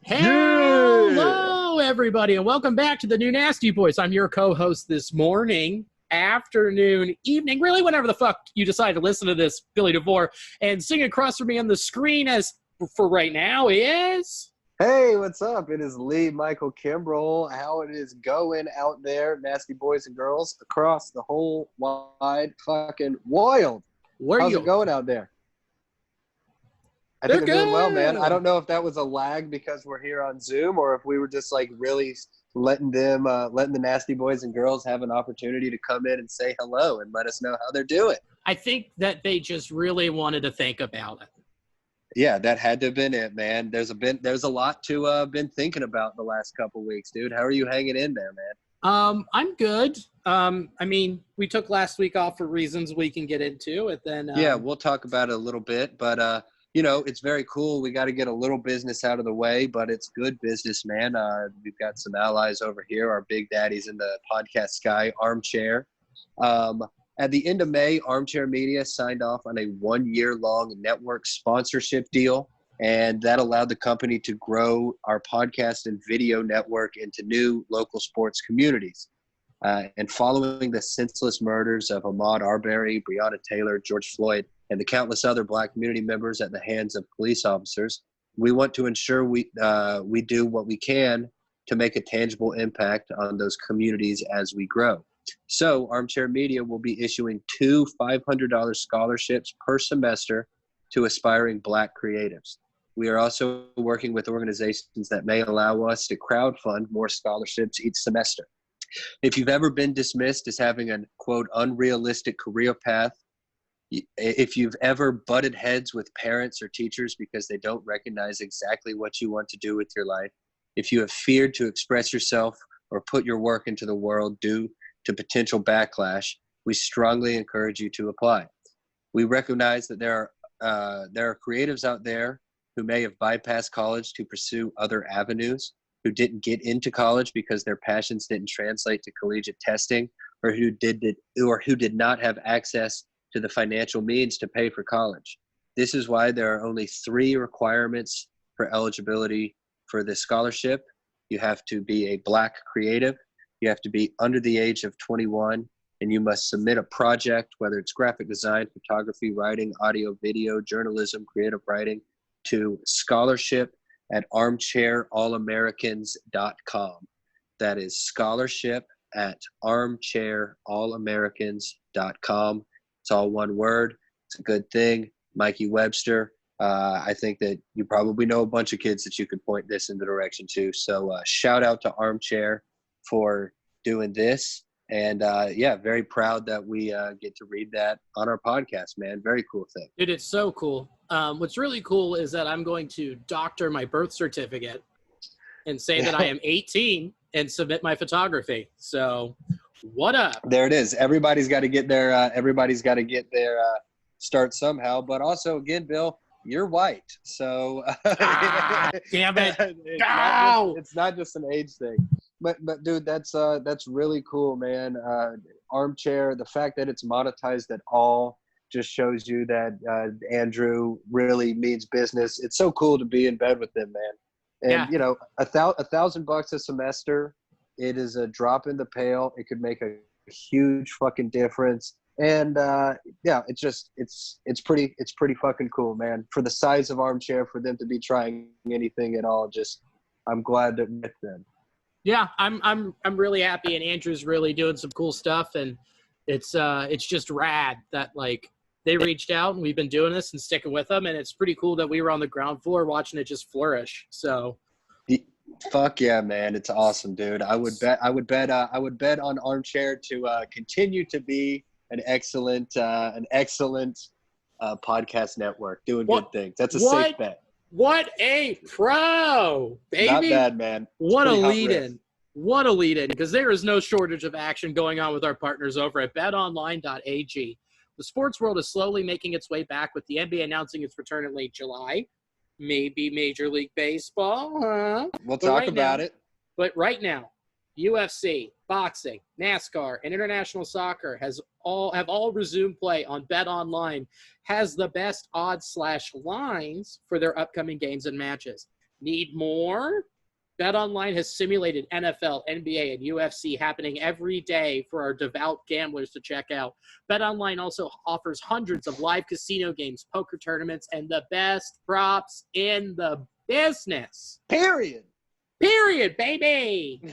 Yeah. Hello, everybody, and welcome back to the new Nasty Boys. I'm your co-host this morning, afternoon, evening, really whenever the fuck you decide to listen to this, Billy DeVore. And sitting across from me on the screen as for right now is... Hey, what's up? It is Lee Michael Kimbrell. How it is going out there, nasty boys and girls, across the whole wide fucking world. How's it going out there? I think I'm doing well, man. I don't know if that was a lag because we're here on Zoom or if we were just like really letting the nasty boys and girls have an opportunity to come in and say hello and let us know how they're doing. I think that they just really wanted to think about it. Yeah, that had to have been it, man. There's a lot to been thinking about the last couple weeks, dude. How are you hanging in there, man? I'm good. I mean, we took last week off for reasons we can get into, and then yeah, we'll talk about it a little bit, but you know, it's very cool. We got to get a little business out of the way, but it's good business, man. We've got some allies over here, our big daddies in the podcast sky, Armchair. At the end of May, Armchair Media signed off on a 1-year-long network sponsorship deal, and that allowed the company to grow our podcast and video network into new local sports communities. And following the senseless murders of Ahmaud Arbery, Breonna Taylor, George Floyd, and the countless other Black community members at the hands of police officers, we want to ensure we do what we can to make a tangible impact on those communities as we grow. So Armchair Media will be issuing 2 $500 scholarships per semester to aspiring Black creatives. We are also working with organizations that may allow us to crowdfund more scholarships each semester. If you've ever been dismissed as having a, quote, unrealistic career path, if you've ever butted heads with parents or teachers because they don't recognize exactly what you want to do with your life, if you have feared to express yourself or put your work into the world due to potential backlash, we strongly encourage you to apply. We recognize that there are creatives out there who may have bypassed college to pursue other avenues, who didn't get into college because their passions didn't translate to collegiate testing, or who did not have access to the financial means to pay for college. This is why there are only 3 requirements for eligibility for this scholarship. You have to be a Black creative, you have to be under the age of 21, and you must submit a project, whether it's graphic design, photography, writing, audio, video, journalism, creative writing, to scholarship@armchairallamericans.com. That is scholarship@armchairallamericans.com. It's all one word. It's a good thing. Mikey Webster, I think that you probably know a bunch of kids that you could point this in the direction to. So shout out to Armchair for doing this. And yeah, very proud that we get to read that on our podcast, man. Very cool thing. Dude, it's so cool. What's really cool is that I'm going to doctor my birth certificate and say that I am 18 and submit my photography. So what up? There it is. Everybody's got to get their start somehow. But also, again, Bill, you're white, so damn it! It's not just an age thing. But dude, that's really cool, man. Armchair, the fact that it's monetized at all just shows you that Andrew really means business. It's so cool to be in bed with them, man. And you know, $1,000 a semester, it is a drop in the pail. It could make a huge fucking difference. And yeah, it's pretty fucking cool, man. For the size of Armchair, for them to be trying anything at all, I'm glad to meet them. Yeah, I'm really happy, and Andrew's really doing some cool stuff, and it's just rad that like they reached out and we've been doing this and sticking with them, and it's pretty cool that we were on the ground floor watching it just flourish. So, fuck yeah, man, it's awesome, dude. I would bet on Armchair to continue to be an excellent podcast network doing good things. That's a safe bet. What a pro, baby. Not bad, man. What a lead-in. What a lead-in, because there is no shortage of action going on with our partners over at betonline.ag. The sports world is slowly making its way back, with the NBA announcing its return in late July. Maybe Major League Baseball, huh? We'll talk about it. But right now, UFC, boxing, NASCAR, and international soccer have all resumed play on BetOnline, has the best odds/lines for their upcoming games and matches. Need more? BetOnline has simulated NFL, NBA, and UFC happening every day for our devout gamblers to check out. BetOnline also offers hundreds of live casino games, poker tournaments, and the best props in the business. Period, baby!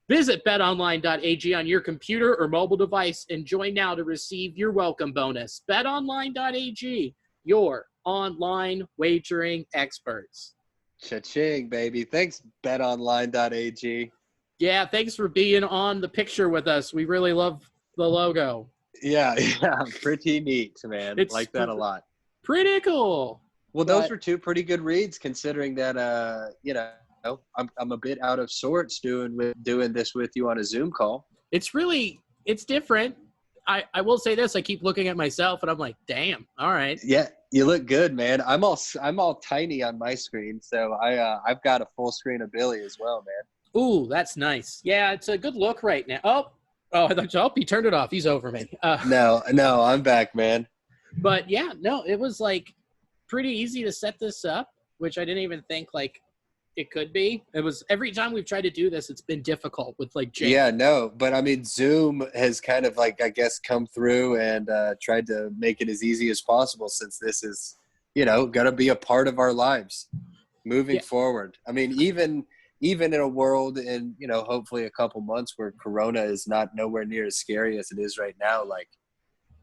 Visit betonline.ag on your computer or mobile device and join now to receive your welcome bonus. betonline.ag, your online wagering experts. Cha-ching, baby. Thanks, betonline.ag. Yeah, thanks for being on the picture with us. We really love the logo. Yeah, pretty neat, man. It's like that a lot. Pretty cool. Well, those were two pretty good reads, considering that I'm a bit out of sorts doing this with you on a Zoom call. It's different. I will say this: I keep looking at myself, and I'm like, "Damn, all right." Yeah, you look good, man. I'm all tiny on my screen, so I've got a full screen of Billy as well, man. Ooh, that's nice. Yeah, it's a good look right now. I thought he turned it off. He's over me. No, I'm back, man. But yeah, no, it was like pretty easy to set this up, which I didn't even think like it could be. It was every time we've tried to do this, it's been difficult with like Jake. Yeah, no, but I mean, Zoom has kind of like, I guess, come through and tried to make it as easy as possible, since this is, going to be a part of our lives moving forward. I mean, even in a world in, hopefully a couple months where Corona is not nowhere near as scary as it is right now, like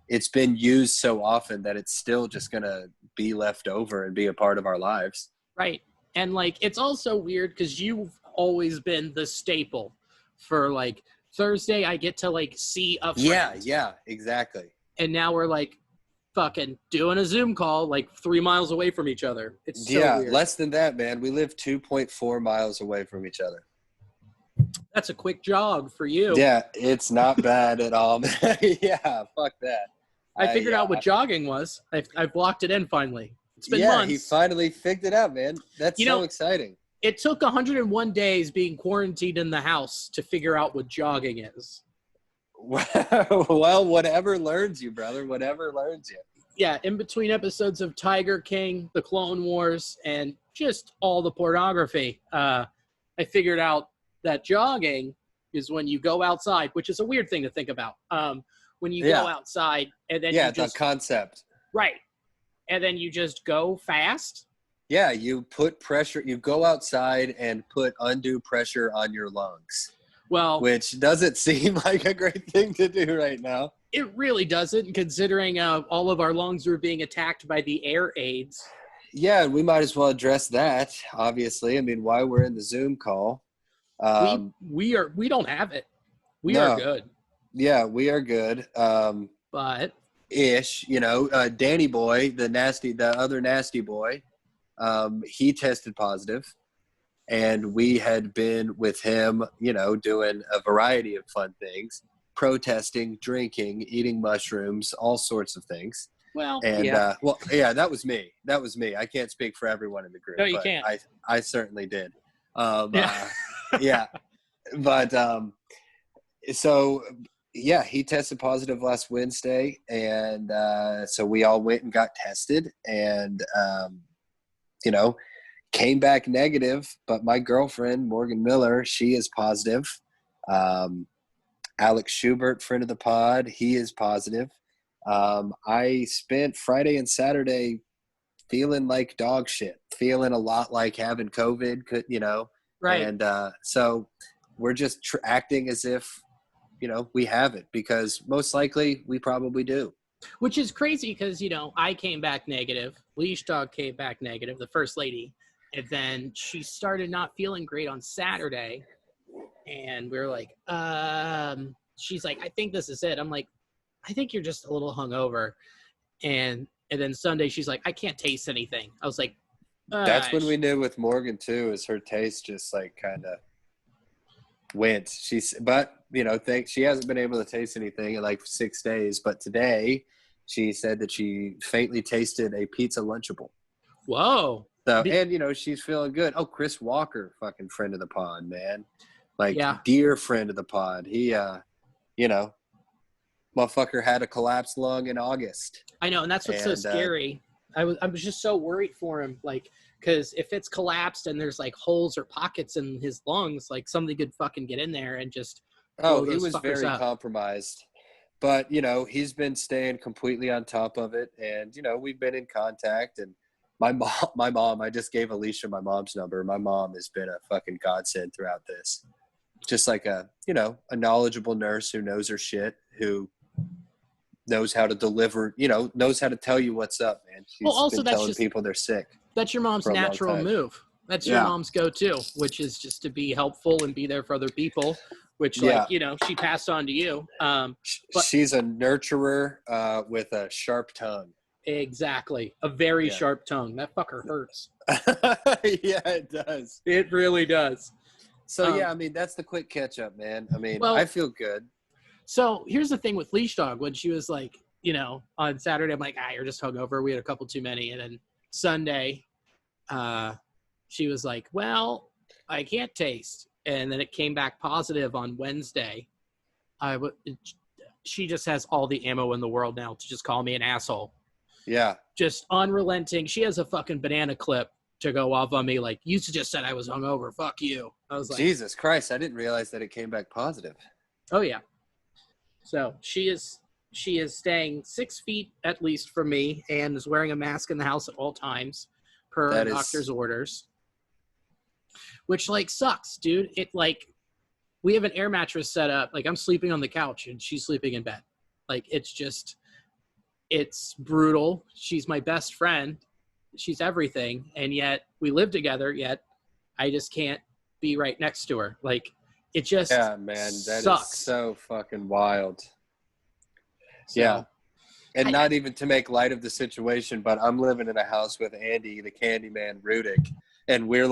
it's been used so often that it's still just going to be left over and be a part of our lives. Right. And, like, it's also weird because you've always been the staple for, like, Thursday I get to, like, see a friend. Yeah, exactly. And now we're, like, fucking doing a Zoom call, like, 3 miles away from each other. It's so weird. Less than that, man. We live 2.4 miles away from each other. That's a quick jog for you. Yeah, it's not bad at all. Yeah, fuck that. I figured out what jogging was. I've locked it in finally. It's been months. He finally figured it out, man. That's so exciting. It took 101 days being quarantined in the house to figure out what jogging is. Well, whatever learns you, brother. Whatever learns you. Yeah, in between episodes of Tiger King, The Clone Wars, and just all the pornography, I figured out that jogging is when you go outside, which is a weird thing to think about. When you go outside and then you just – the concept. Right. And then you just go fast? Yeah, you put pressure – you go outside and put undue pressure on your lungs. Well – which doesn't seem like a great thing to do right now. It really doesn't, considering all of our lungs are being attacked by the air aids. Yeah, we might as well address that, obviously. I mean, why we're in the Zoom call. We don't have it. We are good. Yeah, we are good. But ish, Danny Boy, the other nasty boy, he tested positive, and we had been with him, doing a variety of fun things, protesting, drinking, eating mushrooms, all sorts of things. Well, and that was me. I can't speak for everyone in the group. No, you can't. I certainly did. He tested positive last Wednesday, and so we all went and got tested, and came back negative. But my girlfriend Morgan Miller, she is positive. Alex Schubert, friend of the pod, he is positive. I spent Friday and Saturday feeling like dog shit, feeling a lot like having COVID, Right. And so we're just acting as if, we have it, because most likely we probably do. Which is crazy because, I came back negative. Leash Dog came back negative, the first lady. And then she started not feeling great on Saturday. And we were like, she's like, I think this is it. I'm like, I think you're just a little hungover. And then Sunday, she's like, I can't taste anything. I was like, that's when we knew with Morgan too, is her taste just like kind of went. She hasn't been able to taste anything in like 6 days. But today she said that she faintly tasted a pizza Lunchable. Whoa. So, and she's feeling good. Oh, Chris Walker, fucking friend of the pod, man. Dear friend of the pod. He, motherfucker had a collapsed lung in August. I know, and that's what's so scary. I was just so worried for him. Like, Because if it's collapsed and there's like holes or pockets in his lungs, like somebody could fucking get in there and just blow he those was fuckers very up. compromised. But, he's been staying completely on top of it. And, we've been in contact. And my mom, I just gave Alicia my mom's number. My mom has been a fucking godsend throughout this. Just like a knowledgeable nurse who knows her shit, who knows how to deliver, knows how to tell you what's up, man. She's Also, been that's telling just people they're sick. That's your mom's for a long natural time. move. That's your mom's go-to, which is just to be helpful and be there for other people, which, she passed on to you. But she's a nurturer with a sharp tongue. Exactly. A very sharp tongue. That fucker hurts. Yeah, it does. It really does. So, that's the quick catch-up, man. I feel good. So here's the thing with Leash Dog. When she was like, on Saturday, I'm like, you're just hungover. We had a couple too many. And then Sunday, she was like, well, I can't taste. And then it came back positive on Wednesday. She just has all the ammo in the world now to just call me an asshole. Yeah. Just unrelenting. She has a fucking banana clip to go off on me. Like, you just said I was hungover. Fuck you. I was like, Jesus Christ. I didn't realize that it came back positive. Oh, yeah. So she is staying 6 feet at least from me and is wearing a mask in the house at all times per doctor's orders. Which, sucks, dude. It, we have an air mattress set up. I'm sleeping on the couch and she's sleeping in bed. It's brutal. She's my best friend. She's everything. And yet we live together, yet I just can't be right next to her. It just that sucks. Is so fucking wild. So, yeah. And not even to make light of the situation, but I'm living in a house with Andy, the Candyman Rudick. And we're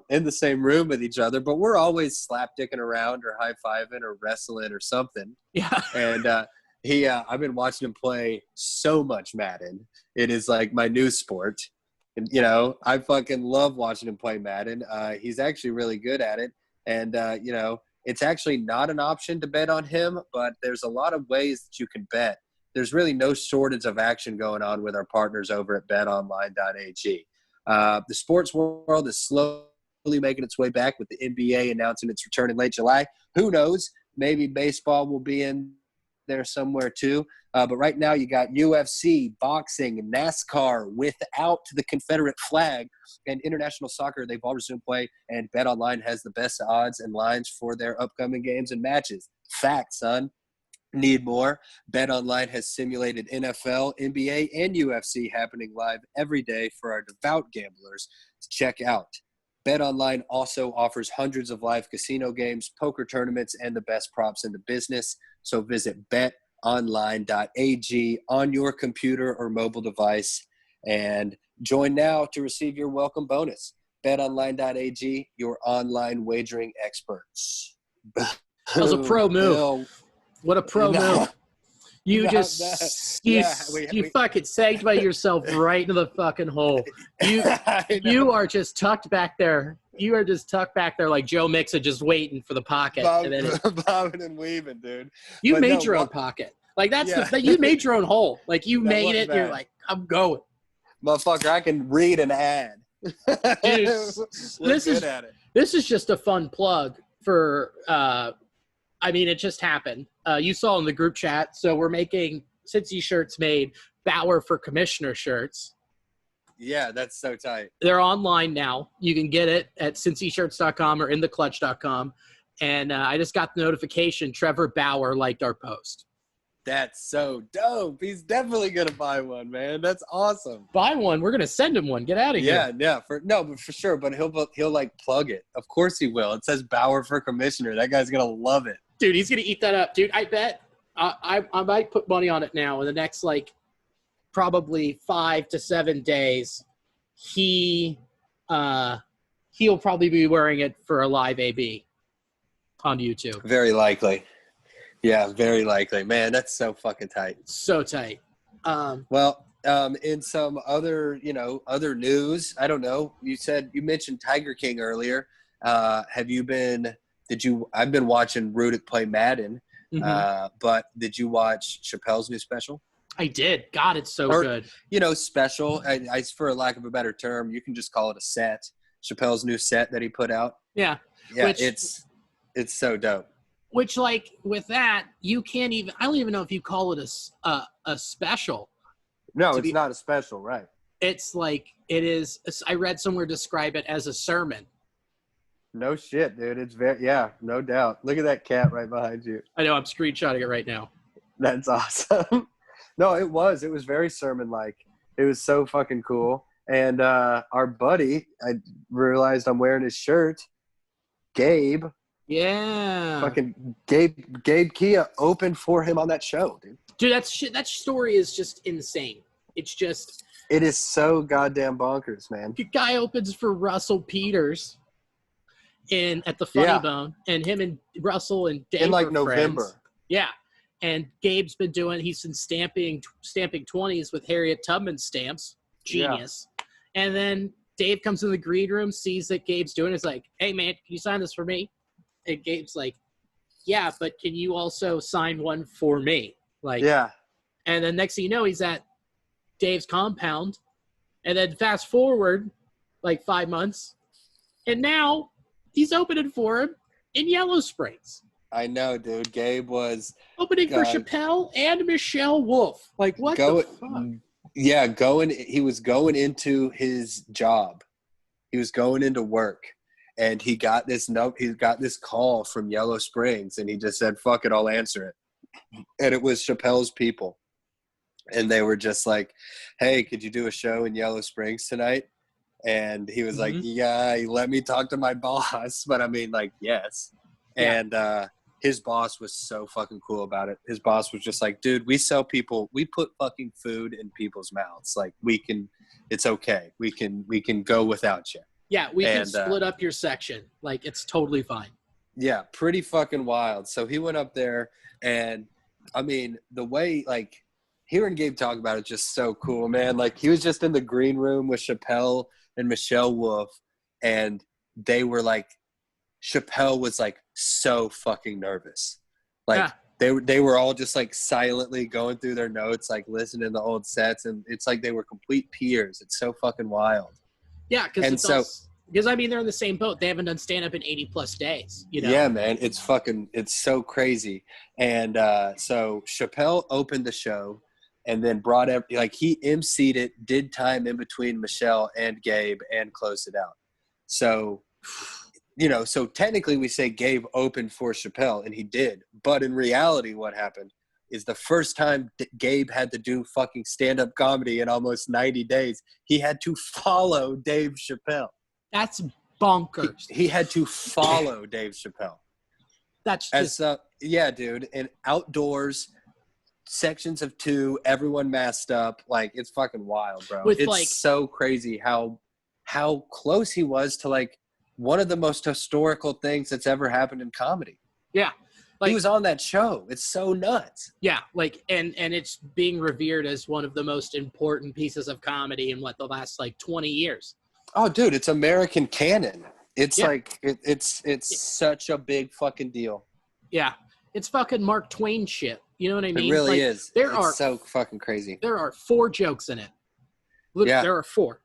in the same room with each other, but we're always slapdicking around or high-fiving or wrestling or something. Yeah. And I've been watching him play so much Madden. It is my new sport. And, I fucking love watching him play Madden. He's actually really good at it. And, it's actually not an option to bet on him, but there's a lot of ways that you can bet. There's really no shortage of action going on with our partners over at betonline.ag. The sports world is slowly making its way back with the NBA announcing its return in late July. Who knows? Maybe baseball will be in there somewhere too. But right now you got UFC, boxing, NASCAR without the Confederate flag, and international soccer. They've all resumed play, and BetOnline has the best odds and lines for their upcoming games and matches. Fact, son. Need more? BetOnline has simulated NFL, NBA, and UFC happening live every day for our devout gamblers to check out. BetOnline also offers hundreds of live casino games, poker tournaments, and the best props in the business. So visit betonline.ag on your computer or mobile device and join now to receive your welcome bonus. BetOnline.ag, your online wagering experts. That was a pro move. What a pro move. You fucking segued yourself right into the fucking hole. You are just tucked back there. You are just tucked back there like Joe Mixon, just waiting for the pocket. Bobbing and weaving, dude. You made your own pocket. You made your own hole. You made it. You're like, I'm going. Motherfucker, I can read an ad. Dude, this is just a fun plug for it just happened. You saw in the group chat. So we're making Cincy shirts made Bauer for Commissioner shirts. Yeah, that's so tight. They're online now. You can get it at cincyshirts.com or intheclutch.com. And I just got the notification Trevor Bauer liked our post. That's so dope. He's definitely going to buy one, man. That's awesome. Buy one. We're going to send him one. Get out of here. Yeah. For sure. But he'll plug it. Of course he will. It says Bauer for Commissioner. That guy's going to love it. Dude, he's going to eat that up. Dude, I bet I might put money on it now in the next, probably 5 to 7 days. He'll probably be wearing it for a live AB on YouTube. Very likely. Yeah, very likely. Man, that's so fucking tight. So tight. In some other news, I don't know. You mentioned Tiger King earlier. I've been watching Rudick play Madden, but did you watch Chappelle's new special? I did. God, it's so Or, good. special. I, for lack of a better term, you can just call it a set. Chappelle's new set that he put out. Yeah. Yeah, it's so dope. Which, like, with that, you can't even – I don't even know if you call it a special. No, it's not a special, right? It's like it is – I read somewhere describe it as a sermon. No shit, dude. It's no doubt. Look at that cat right behind you. I know. I'm screenshotting it right now. That's awesome. No, it was very sermon-like. It was so fucking cool. And our buddy, I realized I'm wearing his shirt, Gabe. Yeah. Fucking Gabe Kia opened for him on that show, dude. Dude, that story is just insane. It's just – it is so goddamn bonkers, man. The guy opens for Russell Peters at the Funny Bone, and him and Russell and Dave in like were November. Friends. Yeah. And Gabe's been he's been stamping 20s with Harriet Tubman stamps. Genius. Yeah. And then Dave comes in the green room, sees that Gabe's doing it. It's like, hey, man, can you sign this for me? And Gabe's like, yeah, but can you also sign one for me? Like, yeah. And then next thing you know, he's at Dave's compound. And then fast forward like 5 months. And now he's opening for him in Yellow Springs. I know, dude. Gabe was opening for Chappelle and Michelle Wolf. Like, what the fuck? Yeah, he was going into his job. He was going into work, and he got this call from Yellow Springs, and he just said, fuck it, I'll answer it. And it was Chappelle's people. And they were just like, hey, could you do a show in Yellow Springs tonight? And he was like, yeah, let me talk to my boss. But I mean, like, yes. Yeah. And his boss was so fucking cool about it. His boss was just like, dude, we put fucking food in people's mouths. Like, it's okay. We can go without you. Yeah, we can split up your section. Like, it's totally fine. Yeah, pretty fucking wild. So he went up there, and I mean, the way, like, hearing Gabe talk about it just so cool, man. Like, he was just in the green room with Chappelle and Michelle Wolf, and they were like, Chappelle was like so fucking nervous. Like, they were all just like silently going through their notes, like listening to the old sets, and it's like they were complete peers. It's so fucking wild. Yeah, because I mean, they're in the same boat. They haven't done stand up in 80+ days. Yeah, man, it's so crazy. And so Chappelle opened the show, and then he emceed it, did time in between Michelle and Gabe, and closed it out. So, so technically we say Gabe opened for Chappelle, and he did. But in reality, what happened is the first time Gabe had to do fucking stand-up comedy in almost 90 days, he had to follow Dave Chappelle. That's bonkers. He had to follow Dave Chappelle. That's just... yeah, dude. And outdoors, sections of 2, everyone masked up. Like, it's fucking wild, bro. It's so crazy how close he was to, like, one of the most historical things that's ever happened in comedy. Yeah. Like, he was on that show. It's so nuts. Yeah, like, and it's being revered as one of the most important pieces of comedy in the last, like, 20 years. Oh, dude, it's American canon. It's like, it's such a big fucking deal. Yeah. It's fucking Mark Twain shit. You know what I mean? It really is. It's so fucking crazy. There are 4 jokes in it. There are 4.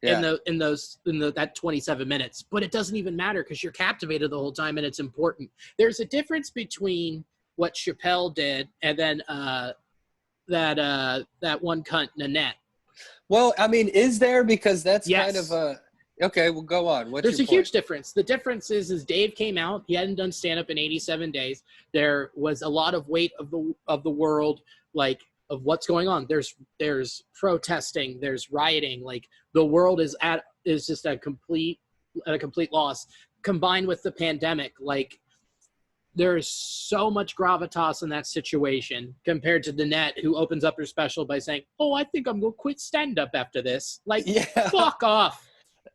In that 27 minutes, but it doesn't even matter because you're captivated the whole time, and it's important. There's a difference between what Chappelle did and then that one cunt Nanette. Well, I mean, is there? Because that's kind of a okay. Well, go on. There's a huge difference. The difference is Dave came out. He hadn't done stand up in 87 days. There was a lot of weight of the world, like, of what's going on. There's protesting, there's rioting, like, the world is just at a complete loss, combined with the pandemic. Like, there's so much gravitas in that situation compared to Nanette, who opens up her special by saying, oh, I think I'm gonna quit stand-up after this. Like, fuck off.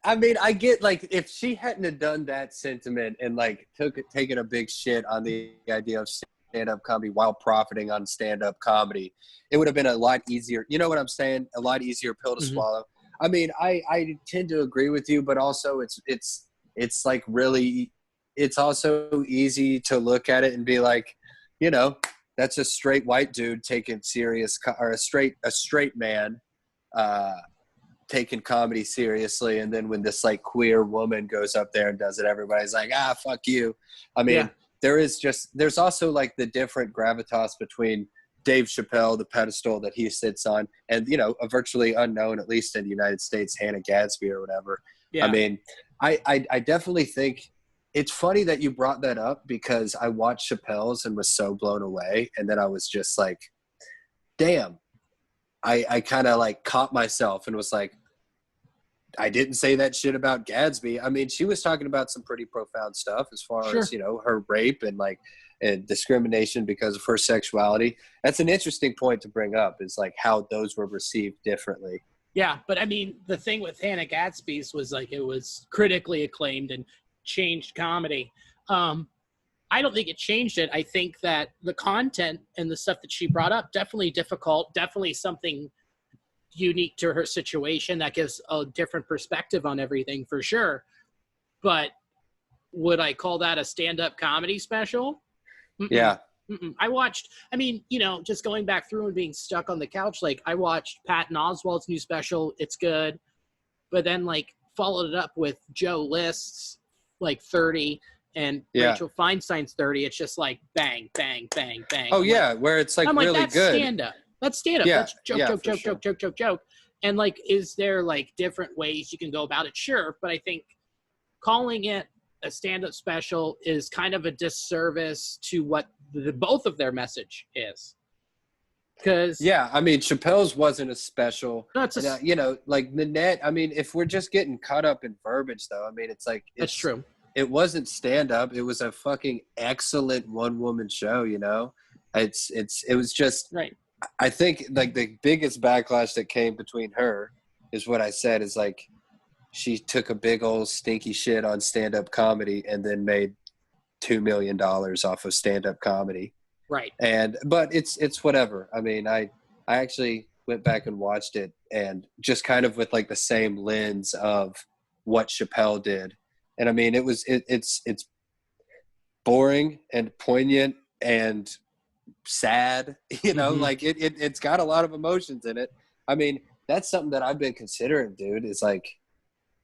I mean, I get, like, if she hadn't have done that sentiment and, like, taken a big shit on the idea of stand-up comedy while profiting on stand-up comedy, it would have been a lot easier. You know what I'm saying? A lot easier pill to swallow. I mean, I tend to agree with you, but also it's like really, it's also easy to look at it and be like, that's a straight white dude taking serious, or a straight man taking comedy seriously. And then when this like queer woman goes up there and does it, everybody's like, fuck you. I mean, there's also like the different gravitas between Dave Chappelle, the pedestal that he sits on, and, you know, a virtually unknown, at least in the United States, Hannah Gadsby or whatever. Yeah. I mean, I definitely think it's funny that you brought that up, because I watched Chappelle's and was so blown away. And then I was just like, damn, I kind of like caught myself and was like, I didn't say that shit about Gadsby. I mean, she was talking about some pretty profound stuff as far as, you know, her rape and like, and discrimination because of her sexuality. That's an interesting point to bring up, is like how those were received differently. Yeah, but I mean, the thing with Hannah Gadsby's was like, it was critically acclaimed and changed comedy. I don't think it changed it. I think that the content and the stuff that she brought up, definitely difficult, definitely something unique to her situation that gives a different perspective on everything, for sure. But would I call that a stand-up comedy special? Mm-mm. Yeah. Mm-mm. I mean, you know, just going back through and being stuck on the couch, like I watched Patton Oswalt's new special. It's good. But then like followed it up with Joe List's like 30 and Rachel Feinstein's 30. It's just like bang, bang, bang, bang. Oh, yeah, where it's like really that's good. Stand-up. That's stand-up. Yeah. That's joke. And like, is there like different ways you can go about it? Sure. But I think calling it a stand-up special is kind of a disservice to what both of their message is. Because I mean, Chappelle's wasn't a special. No, it's you know, like Nanette. I mean, if we're just getting caught up in verbiage, though, I mean, it's like that's true. It wasn't stand-up. It was a fucking excellent one-woman show. You know, it was just right. I think like the biggest backlash that came between her is what I said is like, she took a big old stinky shit on stand-up comedy and then made $2 million off of stand-up comedy. Right. But it's whatever. I mean, I actually went back and watched it, and just kind of with like the same lens of what Chappelle did. And I mean, it's boring and poignant and sad, you know, like it's got a lot of emotions in it. I mean, that's something that I've been considering, dude. It's like,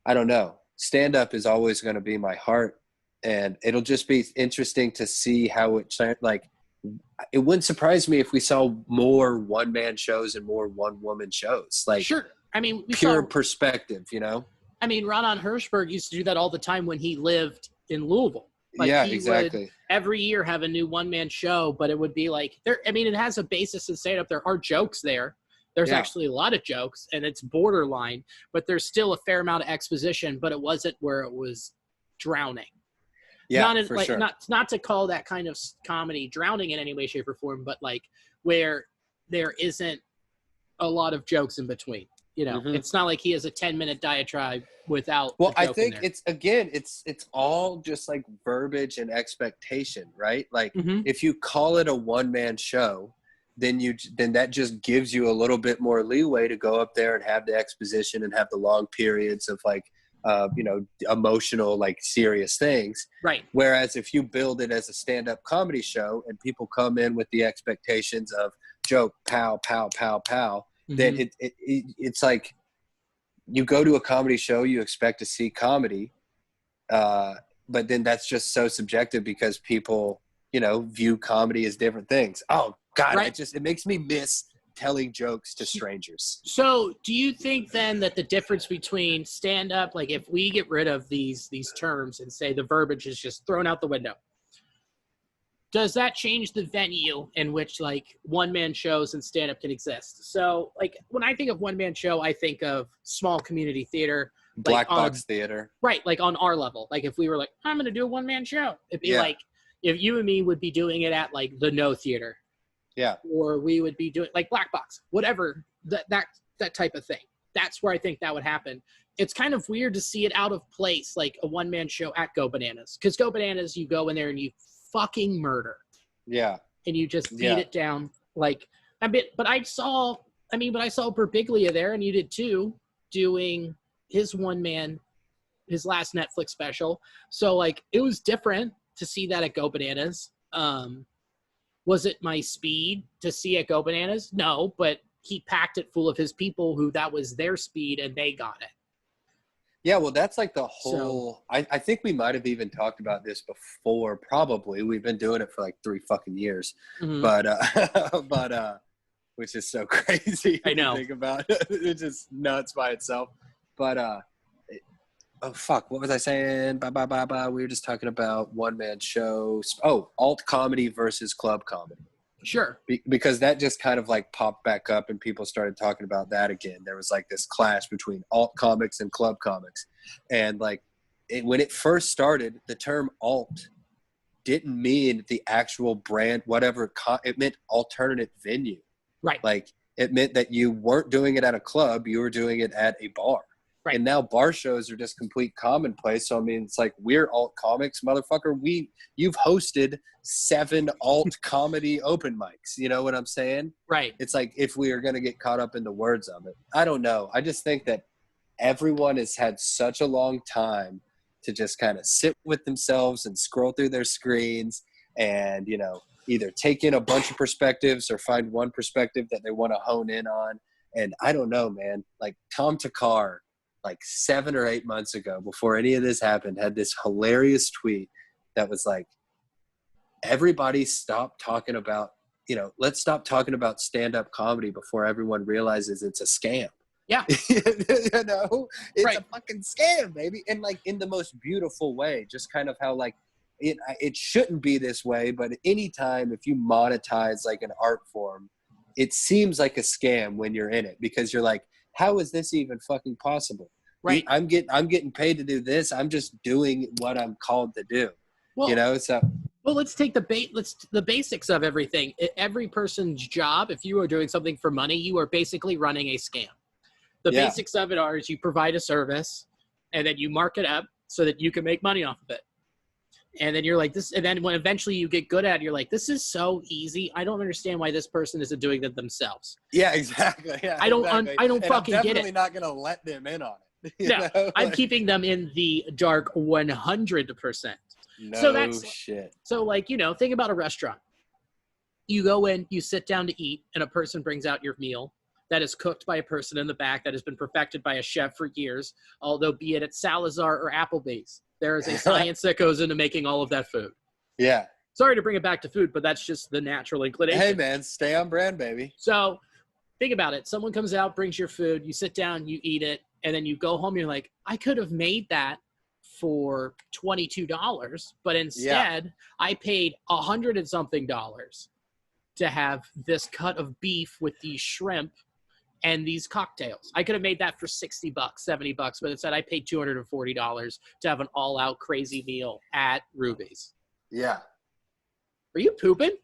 I don't know. Stand-up is always going to be my heart, and it'll just be interesting to see how it, like, it wouldn't surprise me if we saw more one-man shows and more one-woman shows. Like, sure. I mean, pure perspective, you know? I mean, Ronan Hirschberg used to do that all the time when he lived in Louisville. Like, yeah, he exactly. would every year have a new one-man show, but it would be like, it has a basis in stand-up. There are jokes there. There's actually a lot of jokes, and it's borderline, but there's still a fair amount of exposition, but it wasn't where it was drowning. Yeah, for sure. Not to call that kind of comedy drowning in any way, shape, or form, but like where there isn't a lot of jokes in between. You know, it's not like he has a 10-minute diatribe without. Well, I think it's all just like verbiage and expectation, right? Like if you call it a one-man show, then that just gives you a little bit more leeway to go up there and have the exposition and have the long periods of like, you know, emotional, like serious things. Right. Whereas if you build it as a stand-up comedy show and people come in with the expectations of joke, pow, pow, pow, pow, then it's like you go to a comedy show, you expect to see comedy, but then that's just so subjective because people, you know, view comedy as different things. Oh God, right. it makes me miss telling jokes to strangers. So do you think then that the difference between stand-up, like if we get rid of these terms and say the verbiage is just thrown out the window, does that change the venue in which like one-man shows and stand-up can exist? So like when I think of one-man show, I think of small community theater. Black box theater. Right, like on our level. Like if we were like, I'm going to do a one-man show. It'd be like if you and me would be doing it at like the No Theater. Yeah. Or we would be doing like Black Box, whatever, that type of thing. That's where I think that would happen. It's kind of weird to see it out of place, like a one-man show at Go Bananas. Because Go Bananas, you go in there and you fucking murder. Yeah. And you just beat it down. Like a bit, but I saw Birbiglia there, and you did too, doing his his last Netflix special. So like it was different to see that at Go Bananas. Was it my speed to see it go bananas? No, but he packed it full of his people who that was their speed and they got it. Yeah, well, that's like the whole. I think we might have even talked about this before. Probably we've been doing it for like 3 fucking years, but which is so crazy I know. to think about. It's just nuts by itself. But oh fuck, what was I saying? We were just talking about one man shows. Oh, alt comedy versus club comedy. Sure. Because that just kind of like popped back up and people started talking about that again. There was like this clash between alt comics and club comics. And like when it first started, the term alt didn't mean the actual brand, whatever. It meant alternate venue. Right. Like it meant that you weren't doing it at a club, you were doing it at a bar. Right. And now bar shows are just complete commonplace. So I mean, it's like we're alt comics, motherfucker. You've hosted 7 alt comedy open mics. You know what I'm saying? Right. It's like if we are going to get caught up in the words of it, I don't know. I just think that everyone has had such a long time to just kind of sit with themselves and scroll through their screens and, you know, either take in a bunch of perspectives or find one perspective that they want to hone in on. And I don't know, man, like Tom Takar, like 7 or 8 months ago, before any of this happened, had this hilarious tweet that was like, everybody stop talking about, you know, let's stop talking about stand-up comedy before everyone realizes it's a scam. Yeah. You know, it's right. a fucking scam, baby. And like in the most beautiful way, just kind of how like it shouldn't be this way, but anytime if you monetize like an art form, it seems like a scam when you're in it because you're like, how is this even fucking possible? Right. I'm getting paid to do this. I'm just doing what I'm called to do. Well, you know, so. Well, let's take the basics of everything. Every person's job, if you are doing something for money, you are basically running a scam. The basics of it are is you provide a service and then you mark it up so that you can make money off of it. And then you're like this, and then when eventually you get good at it, you're like, this is so easy. I don't understand why this person isn't doing it themselves. Yeah, exactly. Yeah, I don't fucking get it. I'm definitely not going to let them in on it. Yeah, I'm keeping them in the dark 100%. No so that's, shit. So like, you know, think about a restaurant. You go in, you sit down to eat, and a person brings out your meal that is cooked by a person in the back that has been perfected by a chef for years, although be it at Salazar or Applebee's. There is a science that goes into making all of that food. Yeah. Sorry to bring it back to food, but that's just the natural inclination. Hey, man, stay on brand, baby. So think about it. Someone comes out, brings your food, you sit down, you eat it, and then you go home, you're like, I could have made that for $22, but instead I paid $100 and something to have this cut of beef with these shrimp and these cocktails. I could have made that for $60, $70, but instead I paid $240 to have an all-out crazy meal at Ruby's. Yeah. Are you pooping?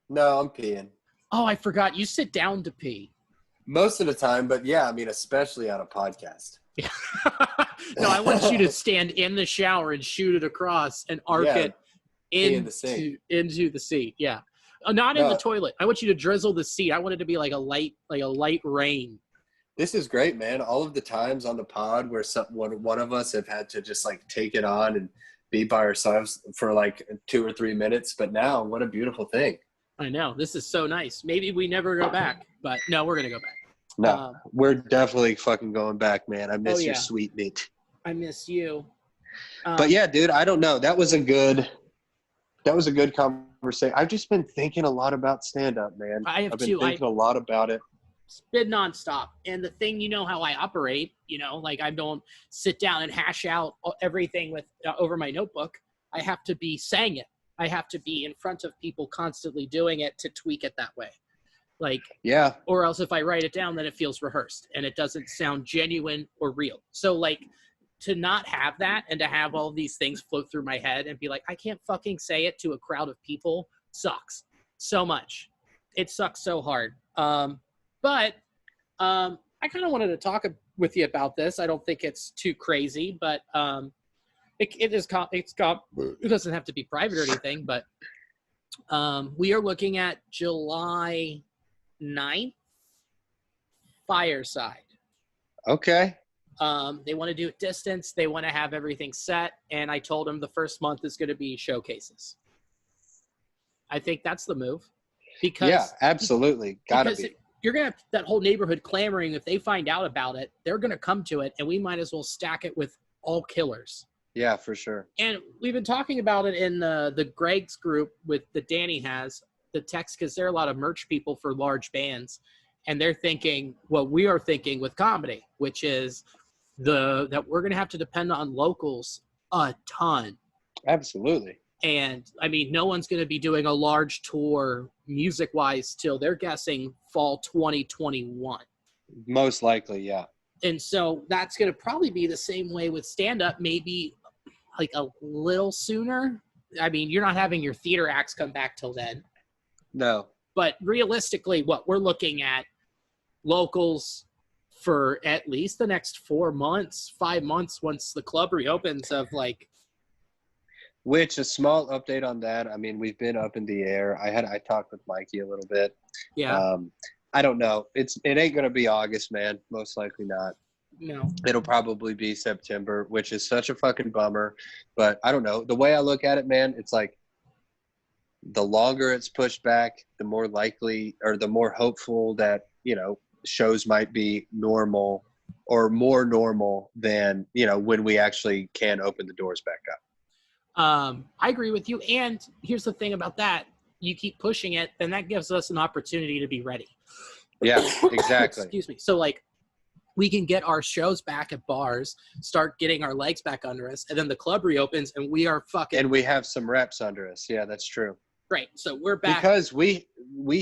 No, I'm peeing. Oh, I forgot. You sit down to pee. Most of the time, but yeah, I mean, especially on a podcast. Yeah. No, I want you to stand in the shower and shoot it across and arc it into the seat. Yeah. Not in the toilet. I want you to drizzle the seat. I want it to be like a light rain. This is great, man. All of the times on the pod where one of us have had to just like take it on and be by ourselves for like 2 or 3 minutes. But now, what a beautiful thing. I know. This is so nice. Maybe we never go back, but no, we're going to go back. No, we're definitely fucking going back, man. I miss your sweet meat. I miss you. But yeah, dude, I don't know. That was a good conversation. I've just been thinking a lot about stand-up, man. I've been thinking a lot about it. It's been nonstop. And the thing, you know how I operate, you know, like I don't sit down and hash out everything with over my notebook. I have to be saying it. I have to be in front of people constantly doing it to tweak it that way. Like, yeah. Or else if I write it down, then it feels rehearsed and it doesn't sound genuine or real. So like to not have that and to have all these things float through my head and be like, I can't fucking say it to a crowd of people sucks so much. It sucks so hard. But I kind of wanted to talk with you about this. I don't think it's too crazy, but it doesn't have to be private or anything, but we are looking at July 9th, Fireside. Okay. They want to do it distance. They want to have everything set. And I told them the first month is going to be showcases. I think that's the move. because Yeah, absolutely. Gotta because be. you're gonna have that whole neighborhood clamoring. If they find out about it, they're gonna come to it, and we might as well stack it with all killers. Yeah, for sure. And we've been talking about it in the Greg's group with that Danny has the text, because there are a lot of merch people for large bands, and they're thinking what we are thinking with comedy, which is that we're going to have to depend on locals a ton. Absolutely. And I mean, no one's going to be doing a large tour music wise till they're guessing fall 2021. Most likely, yeah. And so that's going to probably be the same way with stand up, maybe like a little sooner. I mean, you're not having your theater acts come back till then. No. But realistically, what we're looking at locals for at least the next 4 months, 5 months, once the club reopens, of like. Which, a small update on that. I mean, we've been up in the air. I talked with Mikey a little bit. Yeah. I don't know. It ain't gonna be August, man. Most likely not. No. It'll probably be September, which is such a fucking bummer. But I don't know. The way I look at it, man, it's like the longer it's pushed back, the more likely or the more hopeful that, you know, shows might be normal or more normal than, you know, when we actually can open the doors back up. I agree with you. And here's the thing about that. You keep pushing it, then that gives us an opportunity to be ready. Yeah, exactly. Excuse me. So, like, we can get our shows back at bars, start getting our legs back under us, and then the club reopens, and we are fucking. And we have some reps under us. Yeah, that's true. Right. So we're back. Because we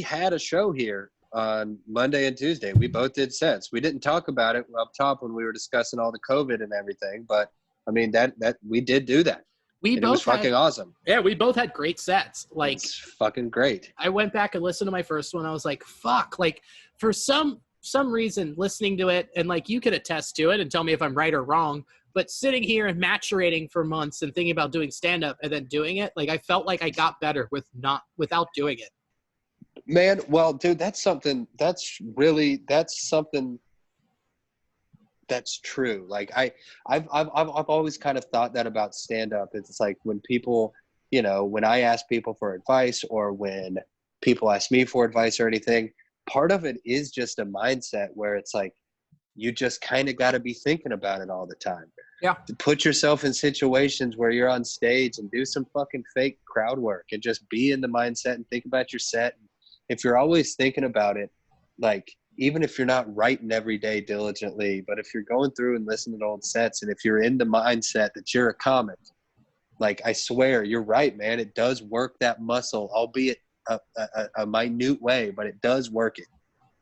had a show here on Monday and Tuesday. We both did sets. We didn't talk about it up top when we were discussing all the COVID and everything, but I mean that we did do that. It was fucking awesome. Yeah, we both had great sets. Like, it's fucking great. I went back and listened to my first one. I was like, fuck. Like, for some reason, listening to it, and like you could attest to it and tell me if I'm right or wrong, but sitting here and maturating for months and thinking about doing stand-up and then doing it, like, I felt like I got better without doing it. Man, well, dude, that's something that's true. Like I've always kind of thought that about stand up. It's like when people, you know, when I ask people for advice or when people ask me for advice or anything, part of it is just a mindset where it's like, you just kind of got to be thinking about it all the time. Yeah. To put yourself in situations where you're on stage and do some fucking fake crowd work and just be in the mindset and think about your set. If you're always thinking about it, like, even if you're not writing every day diligently, but if you're going through and listening to old sets, and if you're in the mindset that you're a comic, like, I swear, you're right, man. It does work that muscle, albeit a minute way, but it does work it.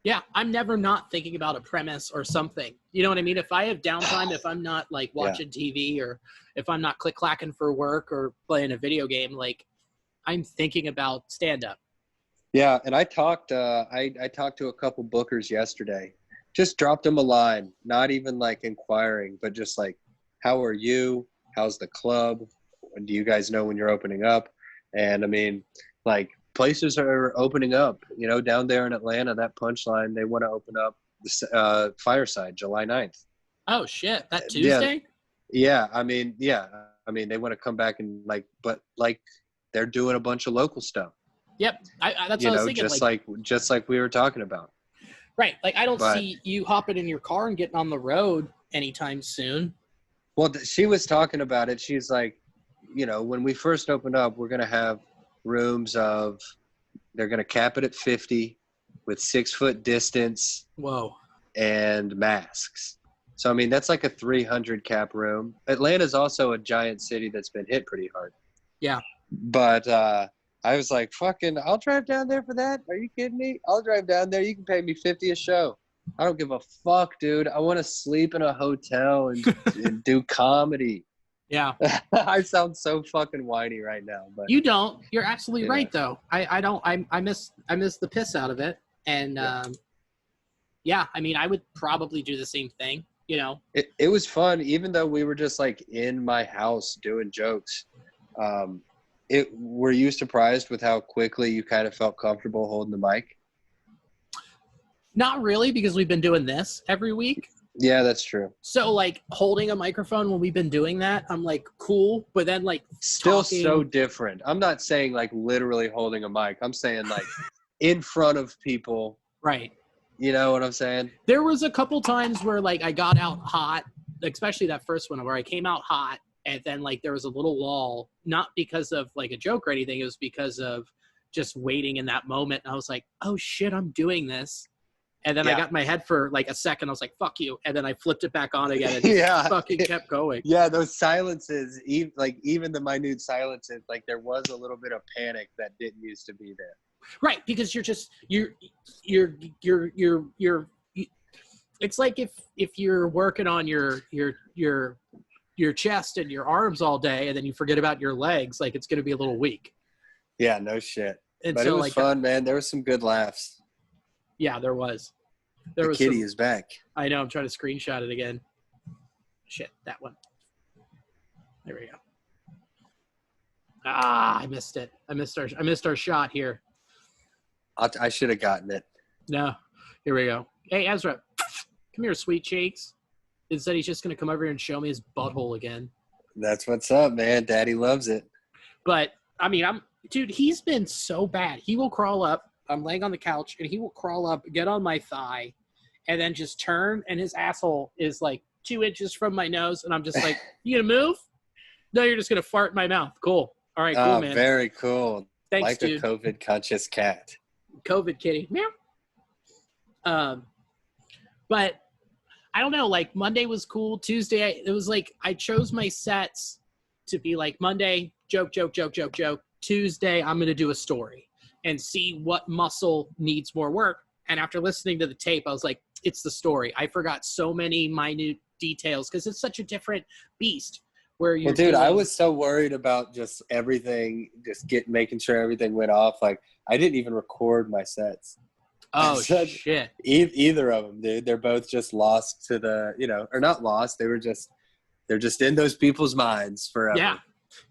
Yeah, I'm never not thinking about a premise or something. You know what I mean? If I have downtime, if I'm not like watching TV, or if I'm not click-clacking for work or playing a video game, like, I'm thinking about stand-up. Yeah, and I talked to a couple bookers yesterday. Just dropped them a line, not even like inquiring, but just like, how are you? How's the club? Do you guys know when you're opening up? And I mean, like, places are opening up, you know, down there in Atlanta, that Punchline, they want to open up the Fireside July 9th. Oh shit, that Tuesday? Yeah, I mean, they want to come back and but they're doing a bunch of local stuff. Yep, that's what I was thinking. Just like we were talking about. Right, like, I don't see you hopping in your car and getting on the road anytime soon. Well, she was talking about it. She's like, you know, when we first open up, we're going to have rooms they're going to cap it at 50 with 6 foot distance. Whoa. And masks. So, I mean, that's like a 300 cap room. Atlanta's also a giant city that's been hit pretty hard. Yeah. But I was like, fucking, I'll drive down there for that. Are you kidding me? I'll drive down there. You can pay me $50 a show. I don't give a fuck, dude. I want to sleep in a hotel and do comedy. Yeah. I sound so fucking whiny right now, but you don't. You're absolutely right, though. I miss the piss out of it, and yeah. I mean, I would probably do the same thing. You know, it was fun, even though we were just like in my house doing jokes. Were you surprised with how quickly you kind of felt comfortable holding the mic? Not really, because we've been doing this every week. Yeah, that's true. So, like, holding a microphone when we've been doing that, I'm like, cool. But then, like, still talking, so different. I'm not saying like literally holding a mic. I'm saying like in front of people. Right. You know what I'm saying? There was a couple times where like I got out hot, especially that first one where I came out hot and then like there was a little lull, not because of like a joke or anything. It was because of just waiting in that moment. And I was like, oh shit, I'm doing this. And then I got in my head for like a second. I was like, fuck you. And then I flipped it back on again and just fucking kept going. Yeah, those silences, even the minute silences, like there was a little bit of panic that didn't used to be there. Right, because it's like if you're working on your chest and your arms all day and then you forget about your legs, like it's going to be a little weak. Yeah, no shit. And but so, it was like, fun, man. There was some good laughs. Yeah, there was. The kitty is back. I know. I'm trying to screenshot it again. Shit, that one. There we go. Ah, I missed it. I missed our shot here. I should have gotten it. No. Here we go. Hey, Ezra, come here, sweet cheeks. Instead, he's just going to come over here and show me his butthole again. That's what's up, man. Daddy loves it. But, I mean, dude, he's been so bad. He will crawl up. I'm laying on the couch, and he will crawl up, get on my thigh, and then just turn, and his asshole is like 2 inches from my nose, and I'm just like, you gonna move? No, you're just going to fart in my mouth. Cool. All right, cool, man. Very cool. Thanks, like dude. a COVID-conscious cat. COVID kitty. Meow. But I don't know, like Monday was cool. Tuesday, it was like I chose my sets to be like Monday, joke. Tuesday, I'm going to do a story and see what muscle needs more work. And after listening to the tape, I was like, it's the story. I forgot so many minute details because it's such a different beast. Where you're I was so worried about just everything, making sure everything went off. Like, I didn't even record my sets. Oh, shit. Either of them, dude. They're both just lost to the, or not lost. They're just in those people's minds forever. Yeah.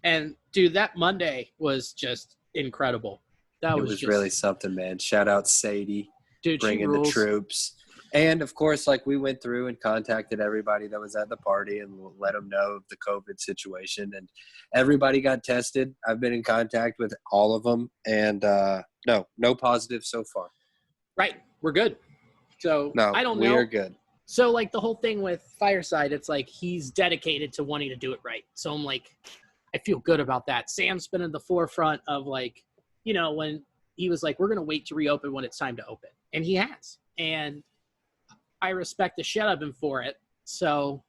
And, dude, that Monday was just incredible. It was just really something, man. Shout out Sadie. Dude, bringing the troops. And, of course, like we went through and contacted everybody that was at the party and let them know of the COVID situation. And everybody got tested. I've been in contact with all of them. And no positive so far. Right. We're good. So, I don't know. We are good. So, like, the whole thing with Fireside, it's like he's dedicated to wanting to do it right. So, I'm like, I feel good about that. Sam's been in the forefront of, like, when he was like, we're going to wait to reopen when it's time to open. And he has. And I respect the shit out of him for it. So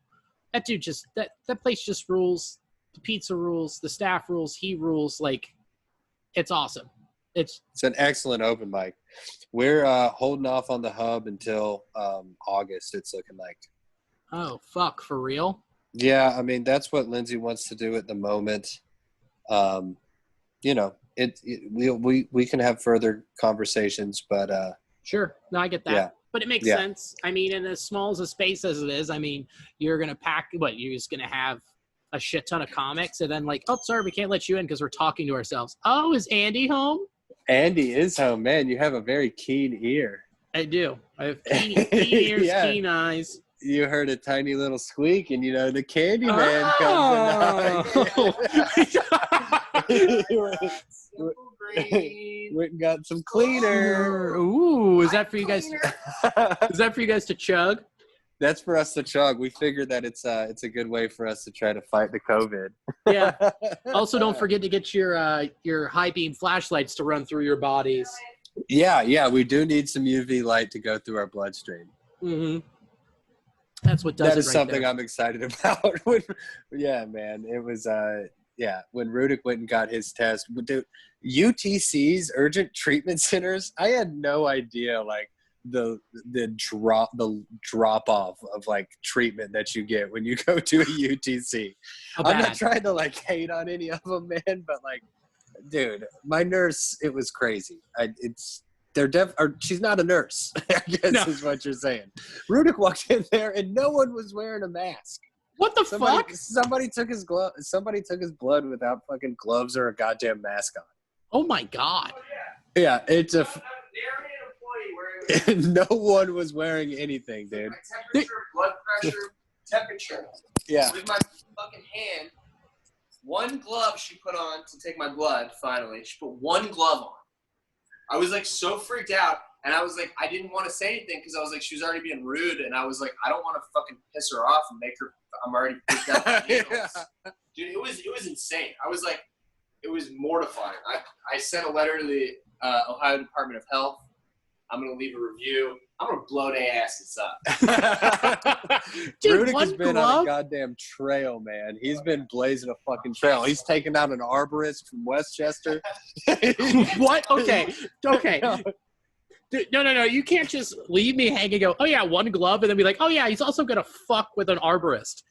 that dude that place just rules. The pizza rules. The staff rules. He rules. Like, it's awesome. It's an excellent open mic. We're holding off on the hub until August, it's looking like. Oh, fuck. For real? Yeah, I mean, that's what Lindsay wants to do at the moment. We can have further conversations, but sure. No, I get that. Yeah. But it makes sense. I mean, in as small as a space as it is, I mean, you're going to pack you're just going to have a shit ton of comics and then like, oh, sorry, we can't let you in because we're talking to ourselves. Oh, is Andy home? Andy is home, man. You have a very keen ear. I do. I have keen ears, keen eyes. You heard a tiny little squeak, and the candy man comes in. Went and got some cleaner. Ooh, is that for you guys? Is that for you guys to chug? That's for us to chug. We figured that it's a good way for us to try to fight the COVID. Yeah. Also, don't forget to get your high beam flashlights to run through your bodies. Yeah. We do need some UV light to go through our bloodstream. Mm-hmm. That's what does it. That is right something there. I'm excited about. Yeah, man. It was when Rudick went and got his test. Dude, UTCs, urgent treatment centers. I had no idea like the drop off of like treatment that you get when you go to a UTC. I'm not trying to like hate on any of them, man, but like, dude, my nurse, it was crazy. She's not a nurse, I guess is what you're saying. Rudick walked in there and no one was wearing a mask. What the fuck? Somebody took his blood without fucking gloves or a goddamn mask on. Oh my god. Yeah, it's a. No one was wearing anything, dude. Blood pressure, temperature. Yeah. With my fucking hand, one glove she put on to take my blood. Finally, she put one glove on. I was like so freaked out, and I was like, I didn't want to say anything because I was like, she was already being rude, and I was like, I don't want to fucking piss her off and make her. I'm already freaked out. By needles. Dude, it was insane. I was like, it was mortifying. I sent a letter to the Ohio Department of Health. I'm gonna leave a review. I'm gonna blow their asses up. Dude, Rudick has been on a goddamn trail, man. He's been blazing a fucking trail. He's taken out an arborist from Westchester. What? Okay. Dude, no. You can't just leave me hanging and go, oh, yeah, one glove, and then be like, oh, yeah, he's also going to fuck with an arborist.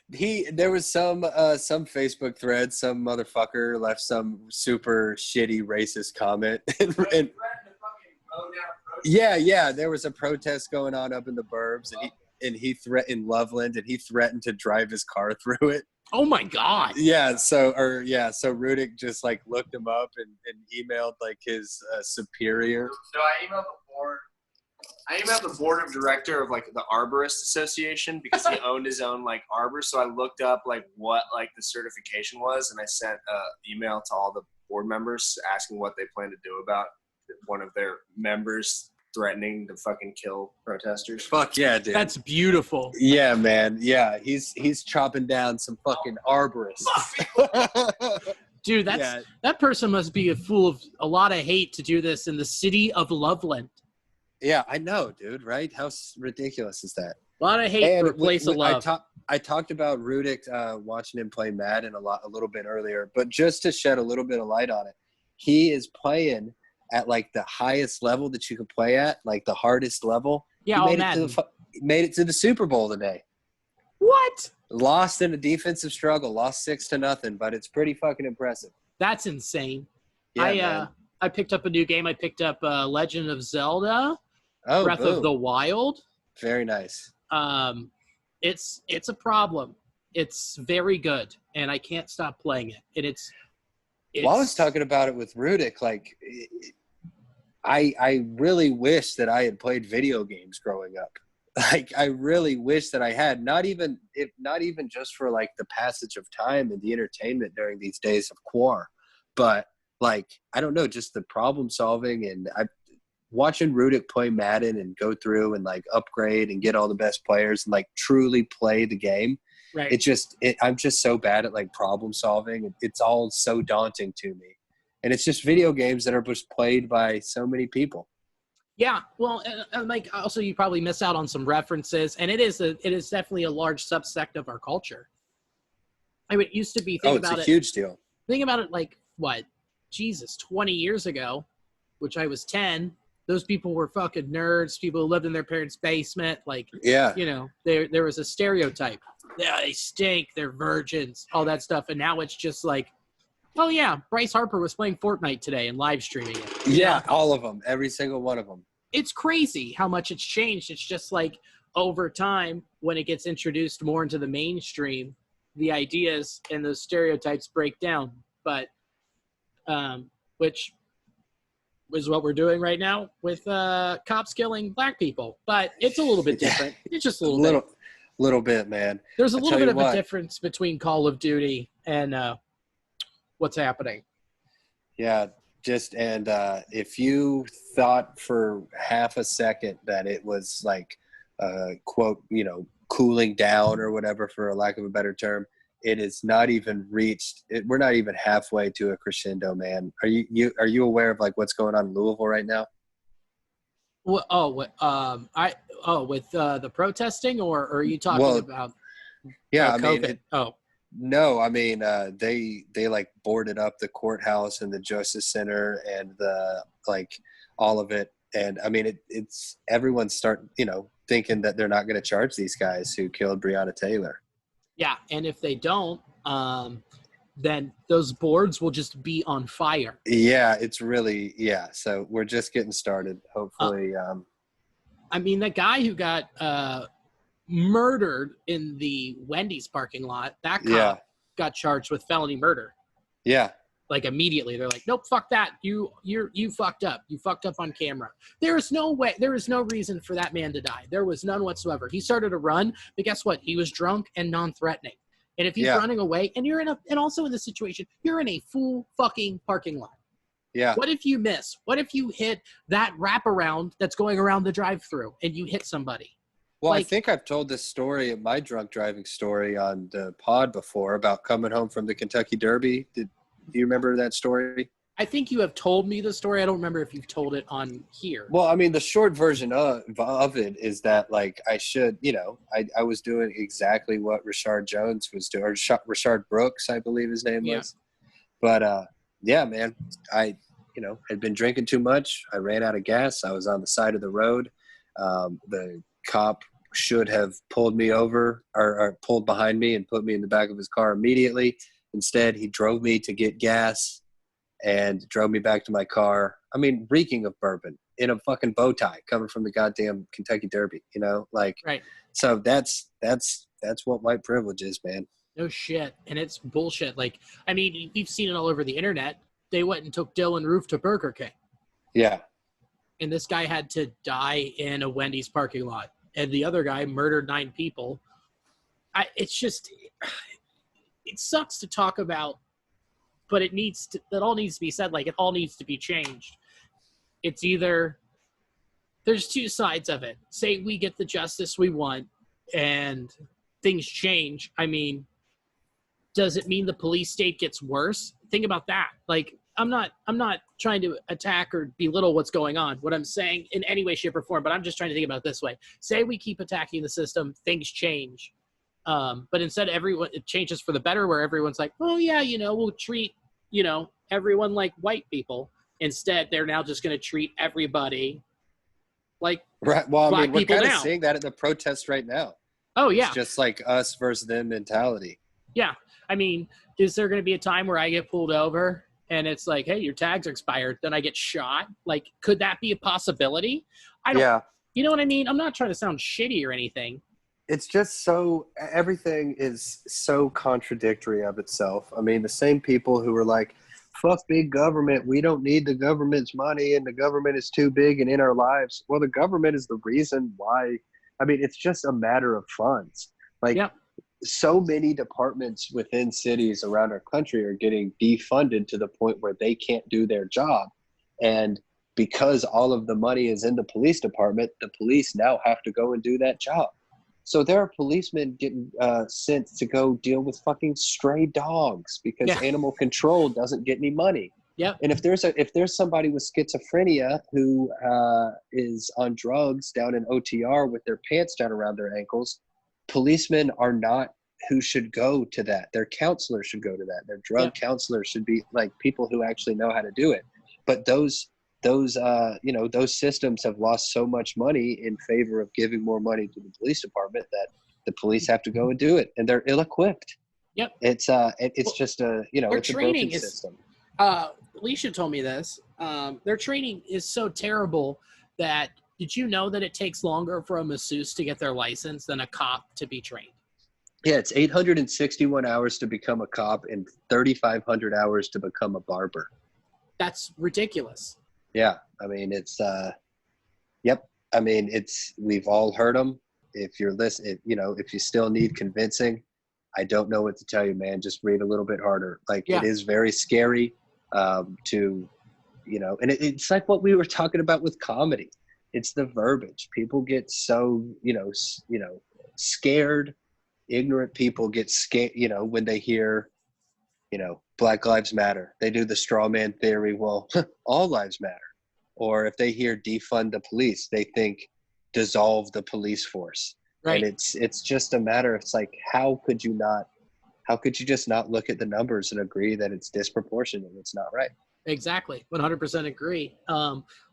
There was some Facebook thread, some motherfucker left some super shitty racist comment. Yeah, there was a protest going on up in the burbs, and he threatened Loveland, and he threatened to drive his car through it. Oh my God. So Rudick just like looked him up and emailed like his superior. So I emailed the board. I emailed the board of director of like the Arborist Association because he owned his own like arbor. So I looked up like what like the certification was, and I sent an email to all the board members asking what they plan to do about one of their members threatening to fucking kill protesters. Fuck yeah, dude. That's beautiful. Yeah, man. Yeah, he's chopping down some fucking arborists. Dude, that person must be full of a lot of hate to do this in the city of Loveland. Yeah, I know, dude, right? How ridiculous is that? A lot of hate for a place of love. I talked about Rudick watching him play Madden a little bit earlier, but just to shed a little bit of light on it, he is playing at like the highest level that you could play at, like the hardest level. Yeah, he made it to the Super Bowl today. What? Lost in a defensive struggle, lost 6-0, but it's pretty fucking impressive. That's insane. Yeah, I picked up a new game. I picked up Legend of Zelda, Breath boom. of the Wild. Very nice. It's a problem. It's very good, and I can't stop playing it. And it's well, I was talking about it with Rudick. Like, I really wish that I had played video games growing up. Like, I really wish that I had. Not even just for like the passage of time and the entertainment during these days of Quar, but like, I don't know, just the problem solving. And watching Rudick play Madden and go through and like upgrade and get all the best players and like truly play the game. Right. I'm just so bad at like problem solving. It's all so daunting to me. And it's just video games that are just played by so many people. Yeah. Well, and like also you probably miss out on some references, and it is definitely a large subsect of our culture. I mean, it used to be, it's a huge deal. Think about it like, what? Jesus, 20 years ago, which I was 10, those people were fucking nerds, people who lived in their parents' basement. Like, yeah, you know, there was a stereotype. Yeah, they stink, they're virgins, all that stuff. And now it's just like, oh yeah, Bryce Harper was playing Fortnite today and live streaming it. Yeah, all of them, every single one of them. It's crazy how much it's changed. It's just like over time, when it gets introduced more into the mainstream, the ideas and those stereotypes break down. But which is what we're doing right now with cops killing black people. But it's a little bit different. It's just a little bit, man. There's a little bit of a difference between Call of Duty and what's happening. Yeah, if you thought for half a second that it was like, quote, you know, cooling down or whatever, for a lack of a better term, it is not even reached. We're not even halfway to a crescendo, man. Are you aware of like what's going on in Louisville right now? Well, with the protesting, or are you talking about? Yeah, I COVID? mean, no, I mean they like boarded up the courthouse and the Justice Center and the like all of it, and I mean it's everyone's starting, you know, thinking that they're not going to charge these guys who killed Breonna Taylor. Yeah, and if they don't, then those boards will just be on fire. Yeah, it's really, yeah. So we're just getting started. Hopefully. I mean, the guy who got murdered in the Wendy's parking lot, that cop got charged with felony murder. Yeah. Like immediately. They're like, nope, fuck that. You fucked up. You fucked up on camera. There is no reason for that man to die. There was none whatsoever. He started to run, but guess what? He was drunk and non-threatening. And if he's running away, and also in this situation, you're in a full fucking parking lot. Yeah. What if you miss? What if you hit that wraparound that's going around the drive-through and you hit somebody? Well, I think I've told this story, my drunk driving story, on the pod before about coming home from the Kentucky Derby. Do you remember that story? I think you have told me the story. I don't remember if you've told it on here. Well, I mean, the short version of it is that, like, I should, I was doing exactly what Rashard Jones was doing, or Rashard Brooks, I believe his name was. But, yeah, man, I had been drinking too much. I ran out of gas. I was on the side of the road. The cop should have pulled me over or pulled behind me and put me in the back of his car immediately. Instead, he drove me to get gas and drove me back to my car. I mean, reeking of bourbon in a fucking bow tie coming from the goddamn Kentucky Derby, Right. So that's what white privilege is, man. No shit. And it's bullshit. Like, I mean, you've seen it all over the internet. They went and took Dylan Roof to Burger King. Yeah. And this guy had to die in a Wendy's parking lot. And the other guy murdered 9 people. It sucks to talk about, but that all needs to be said. Like, it all needs to be changed. It's either, there's 2 sides of it. Say we get the justice we want and things change. I mean, does it mean the police state gets worse? Think about that. Like, I'm not trying to attack or belittle what's going on, what I'm saying in any way, shape, or form, but I'm just trying to think about it this way. Say we keep attacking the system, things change. But instead it changes for the better, where everyone's like, oh yeah, we'll treat, everyone like white people. Instead, they're now just going to treat everybody like right. Well, I mean, we're kind of now. seeing that in the protests right now. Oh yeah. It's just like us versus them mentality. Yeah. I mean, is there going to be a time where I get pulled over and it's like, hey, your tag's expired, then I get shot? Like, could that be a possibility? Yeah. You know what I mean? I'm not trying to sound shitty or anything. It's just everything is so contradictory of itself. I mean, the same people who are like, fuck big government, we don't need the government's money and the government is too big and in our lives. Well, the government is the reason why. I mean, it's just a matter of funds. Like, so many departments within cities around our country are getting defunded to the point where they can't do their job. And because all of the money is in the police department, the police now have to go and do that job. So there are policemen getting sent to go deal with fucking stray dogs because animal control doesn't get any money. Yeah. And if there's somebody with schizophrenia who is on drugs down in OTR with their pants down around their ankles, policemen are not who should go to that. Their counselors should go to that. Their drug counselors should be like people who actually know how to do it. But those systems have lost so much money in favor of giving more money to the police department that the police have to go and do it, and they're ill-equipped. Yep. It's just a it's a broken system. Alicia told me this. Their training is so terrible that, did you know that it takes longer for a masseuse to get their license than a cop to be trained? Yeah, it's 861 hours to become a cop and 3,500 hours to become a barber. That's ridiculous. Yeah, I mean, it's I mean, we've all heard them. If you're listening, if you still need convincing, I don't know what to tell you, man. Just read a little bit harder. Like, it is very scary to, and it's like what we were talking about with comedy. It's the verbiage. People get so, scared. Ignorant people get scared, when they hear, Black Lives Matter. They do the straw man theory. Well, all lives matter. Or if they hear defund the police, they think dissolve the police force. Right. And it's just a matter. It's like, how could you just not look at the numbers and agree that it's disproportionate? It's not right. Exactly. 100% agree.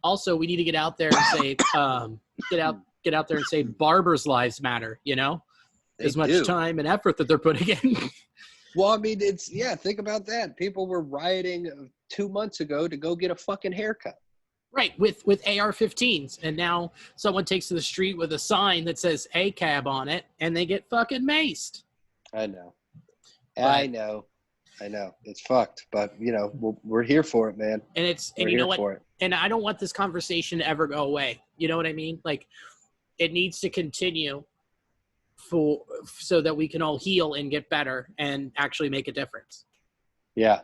Also, we need to get out there and say, get out there and say barbers' lives matter, as much time and effort that they're putting in. Well, I mean, think about that. People were rioting 2 months ago to go get a fucking haircut. Right, with AR-15s. And now someone takes to the street with a sign that says ACAB on it, and they get fucking maced. I know. I know. It's fucked. But, we're here for it, man. And you know what? And I don't want this conversation to ever go away. You know what I mean? Like, it needs to continue so that we can all heal and get better and actually make a difference. Yeah.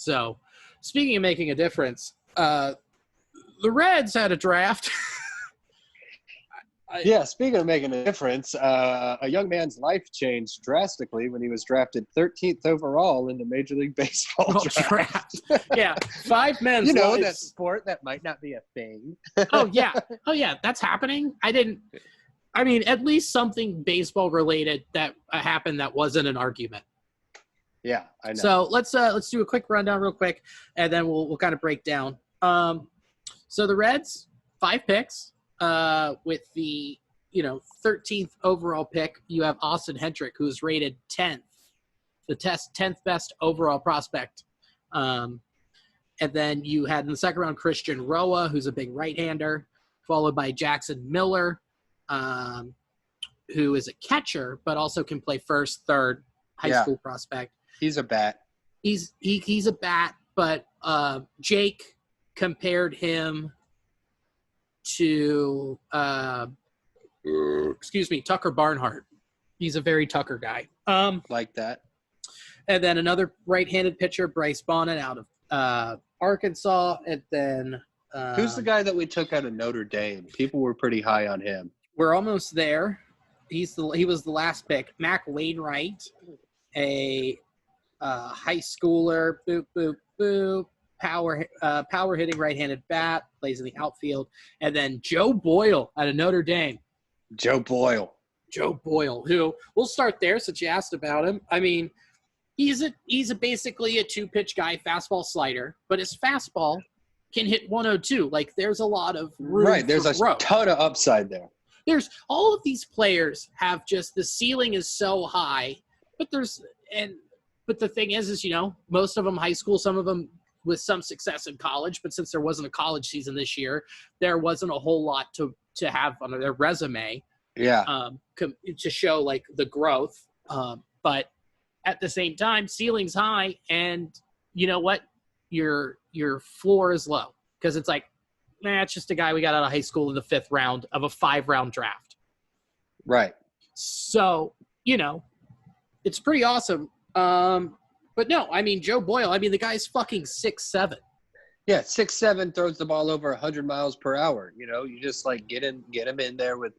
So, speaking of making a difference, the Reds had a draft. Yeah, speaking of making a difference, a young man's life changed drastically when he was drafted 13th overall in the Major League Baseball draft. Yeah, 5 men's You know, lives. that sport that might not be a thing. Oh yeah, that's happening. At least something baseball related that happened that wasn't an argument. Yeah, I know. So let's do a quick rundown real quick, and then we'll kind of break down. So the Reds, 5 picks. With the 13th overall pick, you have Austin Hendrick, who's rated 10th, the 10th best overall prospect. And then you had in the second round Christian Roa, who's a big right-hander, followed by Jackson Miller, who is a catcher but also can play first, third, high school prospect. He's a bat. He's a bat, but Jake compared him to Tucker Barnhart. He's a very Tucker guy. Like that. And then another right-handed pitcher, Bryce Bonnet, out of Arkansas. And then who's the guy that we took out of Notre Dame? People were pretty high on him. We're almost there. He was the last pick. Mac Wainwright, a high schooler. Boop boop boop. Power hitting right-handed bat, plays in the outfield. And then Joe Boyle out of Notre Dame. Joe Boyle, who we'll start there since you asked about him. I mean, he's basically a 2-pitch guy, fastball slider, but his fastball can hit 102. Like, there's a lot of room. Right, there's a growth. ton of upside there. There's all of these players have just the ceiling is so high, but the thing is most of them high school, some of them with some success in college, but since there wasn't a college season this year, there wasn't a whole lot to have on their resume. Yeah. To show like the growth. But at the same time, ceiling's high, and you know what? Your floor is low because it's like, it's just a guy we got out of high school in the 5th round of a 5-round draft. Right. So, it's pretty awesome. But no, Joe Boyle, the guy's fucking 6'7". Yeah, 6'7", throws the ball over 100 miles per hour. You just like get him in there with,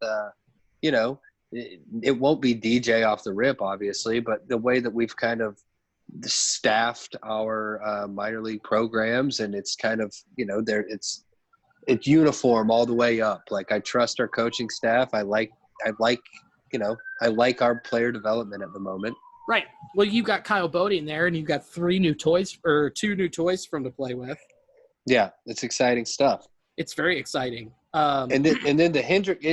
it won't be DJ off the rip, obviously, but the way that we've kind of staffed our minor league programs, and it's kind of, it's uniform all the way up. Like, I trust our coaching staff. I like our player development at the moment. Right. Well, you got Kyle Bodie in there, and you've got 2 new toys for him to play with. Yeah, it's exciting stuff. It's very exciting. And then the Hendrick,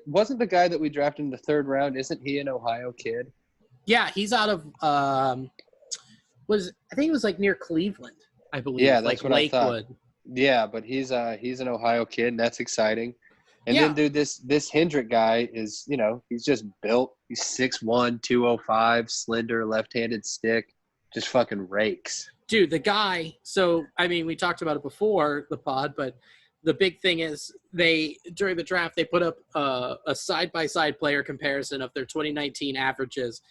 wasn't the guy that we drafted in the 3rd round? Isn't he an Ohio kid? Yeah, he's out of I think it was like near Cleveland, I believe. Yeah, that's like what Lakewood. I thought. Yeah, but he's an Ohio kid, and that's exciting. And then, dude, this Hendrick guy is, he's just built. He's 6'1", 205, slender, left-handed stick, just fucking rakes. Dude, the guy, so, we talked about it before the pod, but the big thing is during the draft, they put up a side-by-side player comparison of their 2019 averages.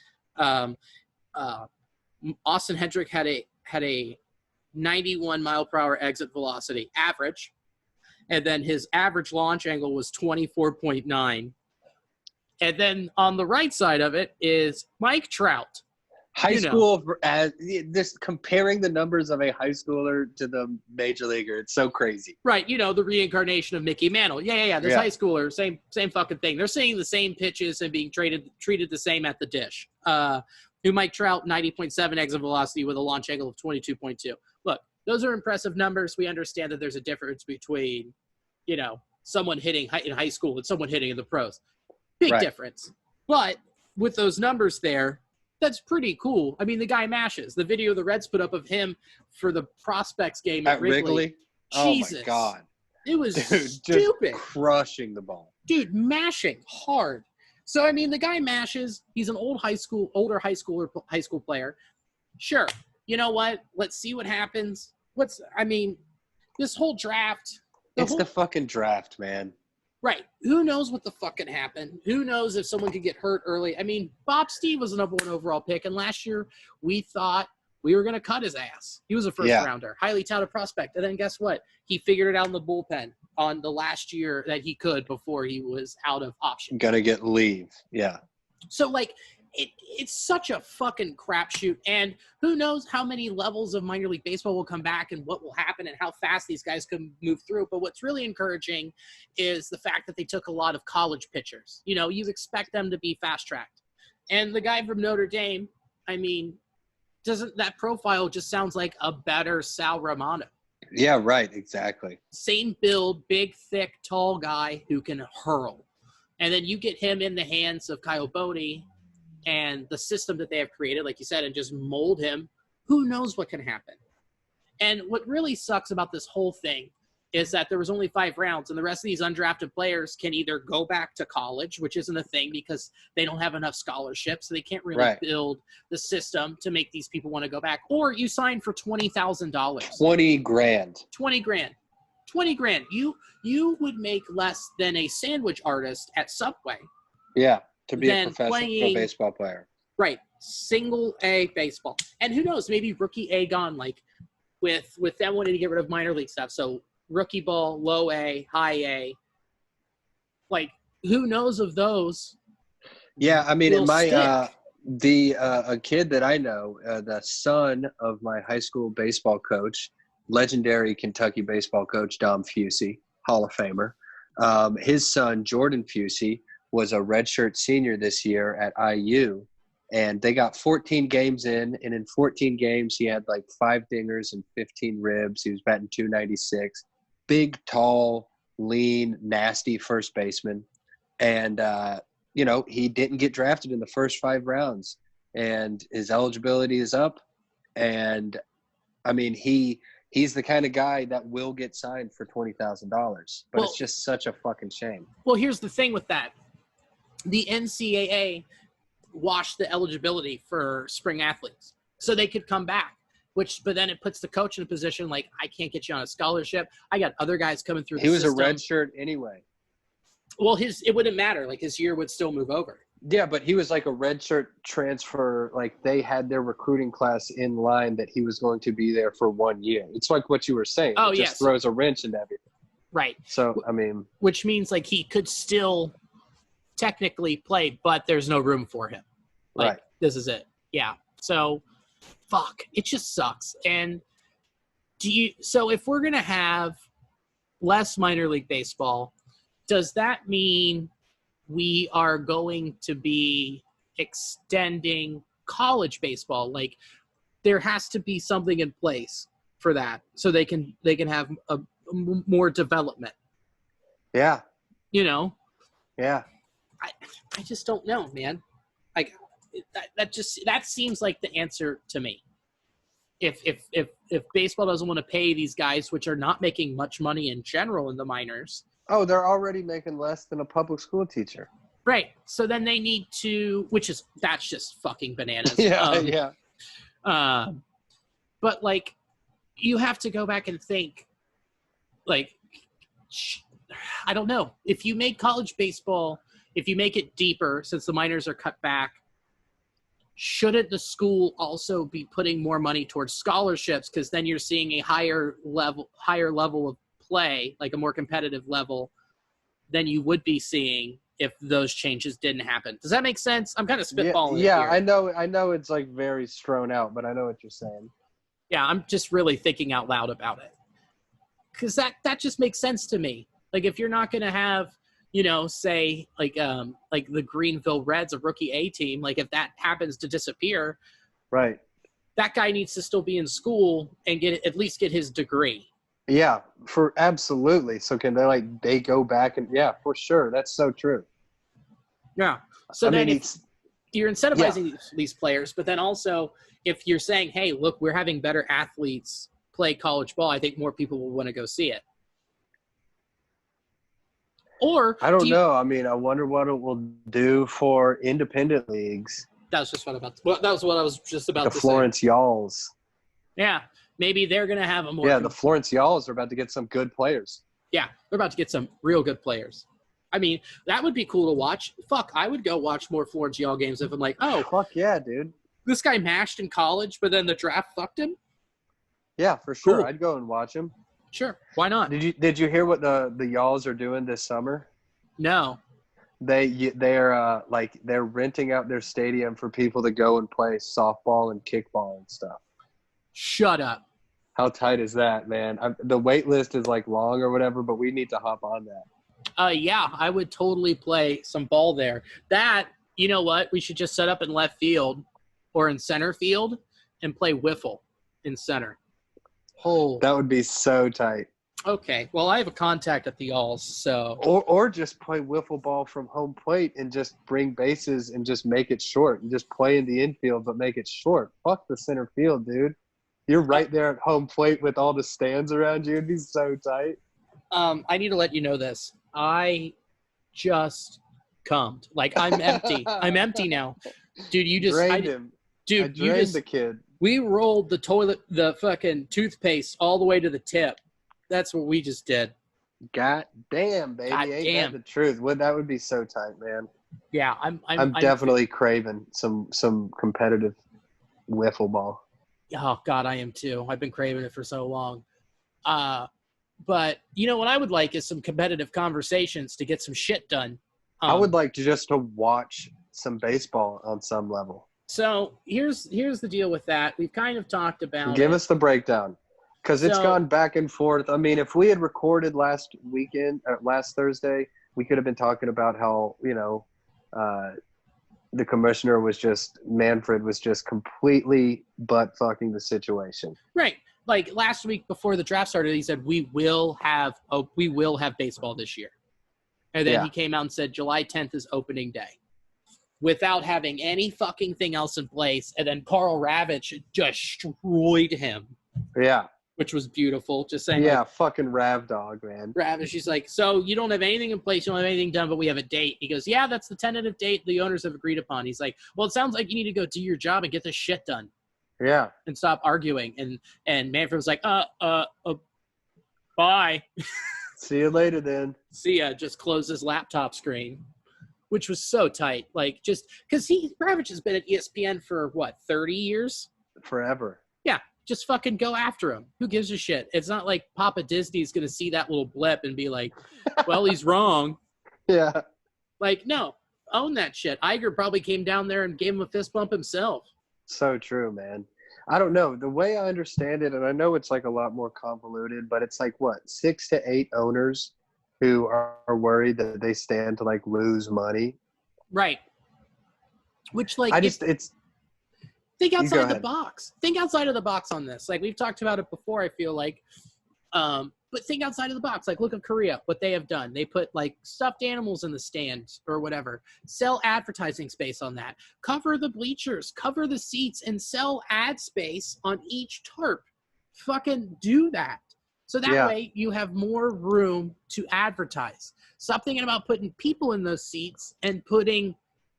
Austin Hendrick had a 91 mile per hour exit velocity average. And then his average launch angle was 24.9. And then on the right side of it is Mike Trout. High school, this comparing the numbers of a high schooler to the major leaguer, it's so crazy. Right, the reincarnation of Mickey Mantle. Yeah. There's high schoolers, same fucking thing. They're seeing the same pitches and being treated the same at the dish. Who Mike Trout, 90.7 exit velocity with a launch angle of 22.2. Look, those are impressive numbers. We understand that there's a difference between, someone hitting in high school and someone hitting in the pros. Big difference. But with those numbers there, that's pretty cool. The guy mashes. The video the Reds put up of him for the prospects game at Wrigley. Jesus. Oh, my God. It was stupid. Just crushing the ball. Dude, mashing hard. So, the guy mashes. He's an older high school player. Sure. You know what? Let's see what happens. This whole draft. The fucking draft, man. Right. Who knows what the fuck can happen? Who knows if someone could get hurt early? Bob Steve was a number 1 overall pick, and last year we thought we were going to cut his ass. He was a first-rounder, highly touted prospect. And then guess what? He figured it out in the bullpen on the last year that he could before he was out of options. Gonna get leave. Yeah. So, like, it's such a fucking crapshoot. And who knows how many levels of minor league baseball will come back and what will happen and how fast these guys can move through. But what's really encouraging is the fact that they took a lot of college pitchers. You know, you expect them to be fast-tracked. And the guy from Notre Dame, I mean, doesn't that profile just sounds like a better Sal Romano? Yeah, right. Exactly. Same build, big, thick, tall guy who can hurl. And then you get him in the hands of Kyle Bodie and the system that they have created, like you said, and just mold him. Who knows what can happen? And what really sucks about this whole thing is that there was only 5 rounds, and the rest of these undrafted players can either go back to college, which isn't a thing because they don't have enough scholarships, so they can't really build the system to make these people want to go back, or you sign for $20,000. $20,000. 20 grand. 20 grand. You would make less than a sandwich artist at Subway. Yeah, to be a professional baseball player. Right. Single A baseball. And who knows, maybe rookie A gone, like with them wanting to get rid of minor league stuff. So rookie ball, low A, high A. Like, who knows of those? Yeah, I mean, a kid that I know, the son of my high school baseball coach, legendary Kentucky baseball coach Dom Fusey, Hall of Famer. His son, Jordan Fusey, was a redshirt senior this year at IU, and they got 14 games in, and in 14 games he had like 5 dingers and 15 ribs. He was batting .296. Big, tall, lean, nasty first baseman. And, you know, he didn't get drafted in the first 5 rounds, and his eligibility is up. And, I mean, he's the kind of guy that will get signed for $20,000. But it's just such a fucking shame. Well, here's the thing with that. The NCAA washed the eligibility for spring athletes so they could come back, but then it puts the coach in a position like, I can't get you on a scholarship. I got other guys coming through the system. He was a red shirt anyway. Well, it wouldn't matter. Like, his year would still move over. Yeah, but he was like a red shirt transfer. Like, they had their recruiting class in line that he was going to be there for 1 year. It's like what you were saying. Oh, it just throws a wrench into everything. Right. So, I mean. Which means, like, he could still technically play, but there's no room for him. Like, right. This is it. Yeah. So, fuck. It just sucks. And so if we're going to have less minor league baseball, does that mean we are going to be extending college baseball? Like, there has to be something in place for that so they can have a more development. Yeah. You know? Yeah. I just don't know, man. Like, that seems like the answer to me. If baseball doesn't want to pay these guys, which are not making much money in general in the minors. Oh, they're already making less than a public school teacher. Right. So then they need to, that's just fucking bananas. Yeah. But, like, you have to go back and think, like, I don't know. If you make college baseball, if you make it deeper, since the minors are cut back, shouldn't the school also be putting more money towards scholarships? Because then you're seeing a higher level of play, like a more competitive level, than you would be seeing if those changes didn't happen. Does that make sense? I'm kind of spitballing. Yeah, it here. I know it's like very strewn out, but I know what you're saying. Yeah, I'm just really thinking out loud about it. Because that just makes sense to me. Like, if you're not going to have, you know, say, like the Greenville Reds, a rookie A team, like, if that happens to disappear, right, that guy needs to still be in school and at least get his degree. Yeah, for absolutely. So can they go back and for sure. That's so true. Yeah. So if you're incentivizing these players, but then also if you're saying, hey, look, we're having better athletes play college ball, I think more people will want to go see it. Or I don't know. I mean, I wonder what it will do for independent leagues. That was what I was just about to say. The Florence Yalls. Yeah. Maybe they're going to have a more. Yeah, the Florence Yalls are about to get some good players. Yeah, they're about to get some real good players. I mean, that would be cool to watch. Fuck, I would go watch more Florence Yall games if I'm like, oh. Fuck yeah, dude. this guy mashed in college, but then the draft fucked him. Yeah, for sure. Cool. I'd go and watch him. Sure, why not? Did you hear what the y'alls are doing this summer? No. They're they're renting out their stadium for people to go and play softball and kickball and stuff. Shut up. How tight is that, man? The wait list is like long or whatever, but we need to hop on that. Yeah, I would totally play some ball there. That, you know what? We should just set up in left field or in center field and play wiffle in center. Oh, that would be so tight. Okay, well, I have a contact at the Alls, so. Or just play wiffle ball from home plate and just bring bases and just make it short and just play in the infield but make it short. Fuck the center field, dude. You're right there at home plate with all the stands around you. It'd be so tight. I need to let you know this. I just cummed. Like, I'm empty. I'm empty now. Dude, you just – drained him. Dude, I drained the kid. We rolled the fucking toothpaste all the way to the tip. That's what we just did. God damn, baby. God Ain't damn. that the truth? That would be so tight, man. Yeah, I'm definitely craving some competitive wiffle ball. Oh, God, I am too. I've been craving it for so long. But, you know, what I would like is some competitive conversations to get some shit done. I would like to watch some baseball on some level. So here's the deal with that. We've kind of talked about Give us the breakdown. Because it's gone back and forth. I mean, if we had recorded last Thursday, we could have been talking about how, the commissioner Manfred was just completely butt-fucking the situation. Right. Like last week before the draft started, he said, we will have baseball this year. And then he came out and said July 10th is opening day without having any fucking thing else in place. And then Carl Ravitch destroyed him. Yeah. Which was beautiful. Just saying. Yeah, fucking Rav dog, man. Rav, she's like, so you don't have anything in place, you don't have anything done, but we have a date. He goes, yeah, that's the tentative date the owners have agreed upon. He's like, well, it sounds like you need to go do your job and get this shit done. Yeah. And stop arguing. And Manfred was like, bye. See you later then. See ya. Just close his laptop screen, which was so tight. Like, just because Ravitch has been at ESPN for what, 30 years? Forever. Yeah. Just fucking go after him. Who gives a shit? It's not like Papa Disney's going to see that little blip and be like, well, he's wrong. Yeah. Like, no, own that shit. Iger probably came down there and gave him a fist bump himself. So true, man. I don't know. The way I understand it, and I know it's like a lot more convoluted, but it's like, what, 6 to 8 owners who are worried that they stand to, like, lose money. Right. Which, like, think outside the box. Think outside of the box on this. Like, we've talked about it before, I feel like. But think outside of the box. Like, look at Korea, what they have done. They put, like, stuffed animals in the stands or whatever. Sell advertising space on that. Cover the bleachers. Cover the seats and sell ad space on each tarp. Fucking do that. So that way you have more room to advertise. Stop thinking about putting people in those seats and putting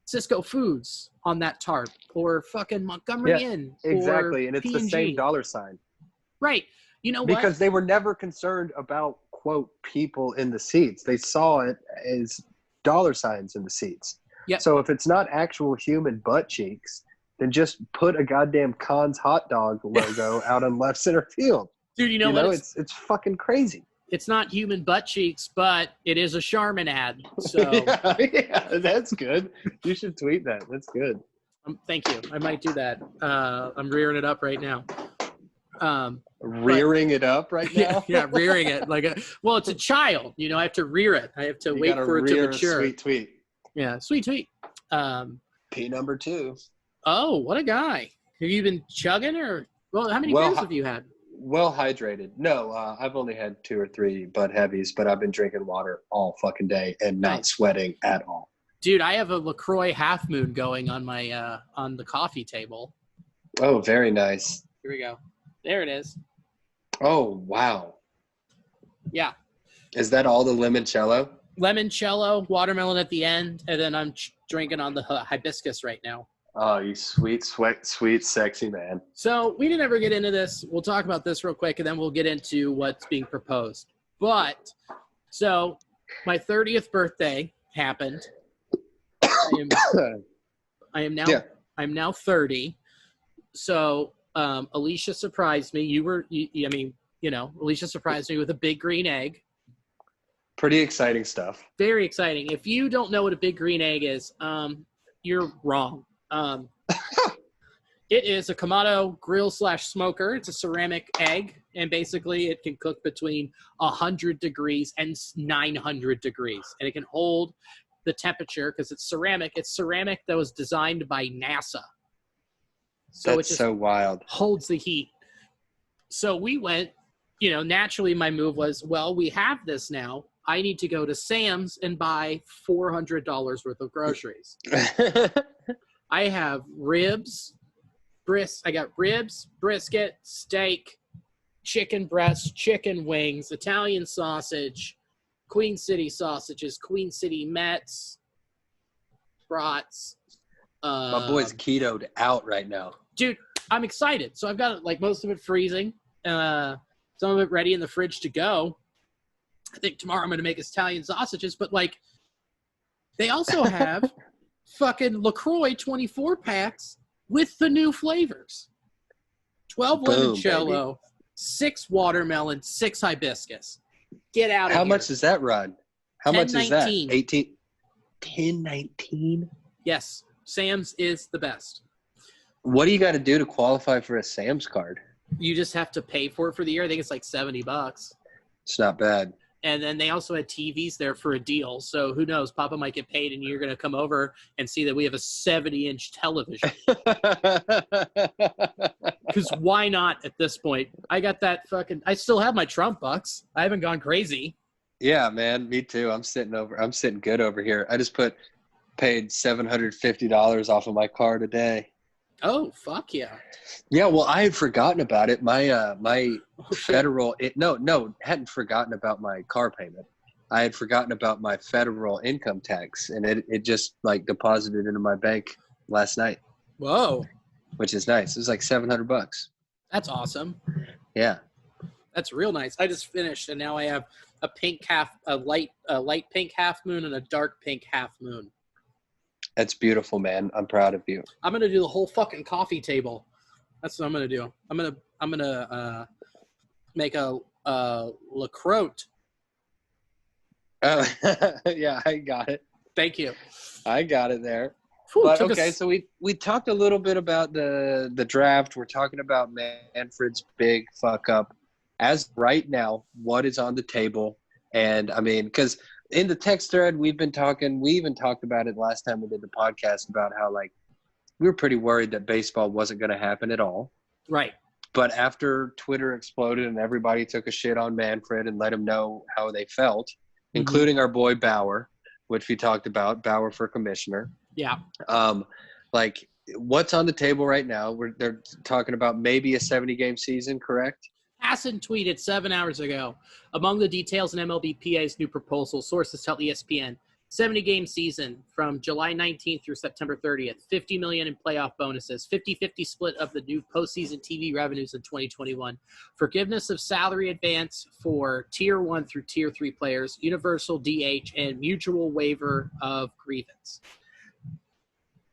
Cisco Foods on that tarp or fucking Montgomery Inn. Exactly. And it's P&G. the same dollar sign. Right. You know what? Because they were never concerned about, quote, people in the seats. They saw it as dollar signs in the seats. Yep. So if it's not actual human butt cheeks, then just put a goddamn Conn's hot dog logo out on left center field. Dude, you know what? It's fucking crazy. It's not human butt cheeks, but it is a Charmin ad. So yeah, that's good. You should tweet that. That's good. Thank you. I might do that. I'm rearing it up right now. Rearing it up right now? Yeah, rearing it. Well, it's a child. You know, I have to rear it. I have to wait for it to mature. Sweet tweet. Yeah, sweet tweet. P number 2. Oh, what a guy. Have you been chugging or – well, how many beers have you had? Well hydrated. No, I've only had 2 or 3 Bud Heavies, but I've been drinking water all fucking day and not sweating at all. Dude, I have a LaCroix Half Moon going on my on the coffee table. Oh, very nice. Here we go. There it is. Oh, wow. Yeah. Is that all the limoncello? Limoncello, watermelon at the end, and then I'm drinking on the hibiscus right now. Oh, you sweet, sexy man. So we didn't ever get into this. We'll talk about this real quick, and then we'll get into what's being proposed. But, so my 30th birthday happened. I'm now 30. So Alicia surprised me. Alicia surprised me with a big green egg. Pretty exciting stuff. Very exciting. If you don't know what a big green egg is, you're wrong. It is a Kamado grill/smoker. It's a ceramic egg, and basically it can cook between 100 degrees and 900 degrees, and it can hold the temperature because it's ceramic. It's ceramic that was designed by NASA. So That's it just so wild. holds the heat. So we went, naturally my move was, well, we have this now. I need to go to Sam's and buy $400 worth of groceries. I have I got ribs, brisket, steak, chicken breasts, chicken wings, Italian sausage, Queen City sausages, Queen City Mets, brats. My boy's ketoed out right now. Dude, I'm excited. So I've got most of it freezing, some of it ready in the fridge to go. I think tomorrow I'm going to make Italian sausages, but they also have fucking LaCroix 24 packs with the new flavors. 12 limoncello, baby. 6 watermelon, 6 hibiscus. Get out of here. How much does that run? How much is that? 10.19. 18. 10.19. Yes, Sam's is the best. What do you got to do to qualify for a Sam's card? You just have to pay for it for the year. I think it's $70. It's not bad. And then they also had TVs there for a deal. So who knows? Papa might get paid and you're going to come over and see that we have a 70-inch television. Because why not at this point? I got that I still have my Trump bucks. I haven't gone crazy. Yeah, man. Me too. I'm sitting good over here. I just paid $750 off of my car today. Oh, fuck yeah. Yeah, well, I had forgotten about it. My federal hadn't forgotten about my car payment. I had forgotten about my federal income tax, and it just deposited into my bank last night. Whoa. Which is nice. It was $700. That's awesome. Yeah. That's real nice. I just finished, and now I have a light pink half moon and a dark pink half moon. That's beautiful, man. I'm proud of you. I'm gonna do the whole fucking coffee table. That's what I'm gonna do. I'm gonna make a LaCroix. Yeah, I got it. Thank you. I got it there. Whew, but okay, so we talked a little bit about the draft. We're talking about Manfred's big fuck up. As right now, what is on the table? And I mean, because in the text thread, we even talked about it last time we did the podcast about how we were pretty worried that baseball wasn't going to happen at all. Right. But after Twitter exploded and everybody took a shit on Manfred and let him know how they felt, including our boy Bauer, which we talked about, Bauer for commissioner. Yeah. What's on the table right now? They're talking about maybe a 70-game season, correct? Hassan tweeted 7 hours ago, among the details in MLBPA's new proposal, sources tell ESPN, 70-game season from July 19th through September 30th, $50 million in playoff bonuses, 50-50 split of the new postseason TV revenues in 2021, forgiveness of salary advance for Tier 1 through Tier 3 players, universal DH, and mutual waiver of grievance.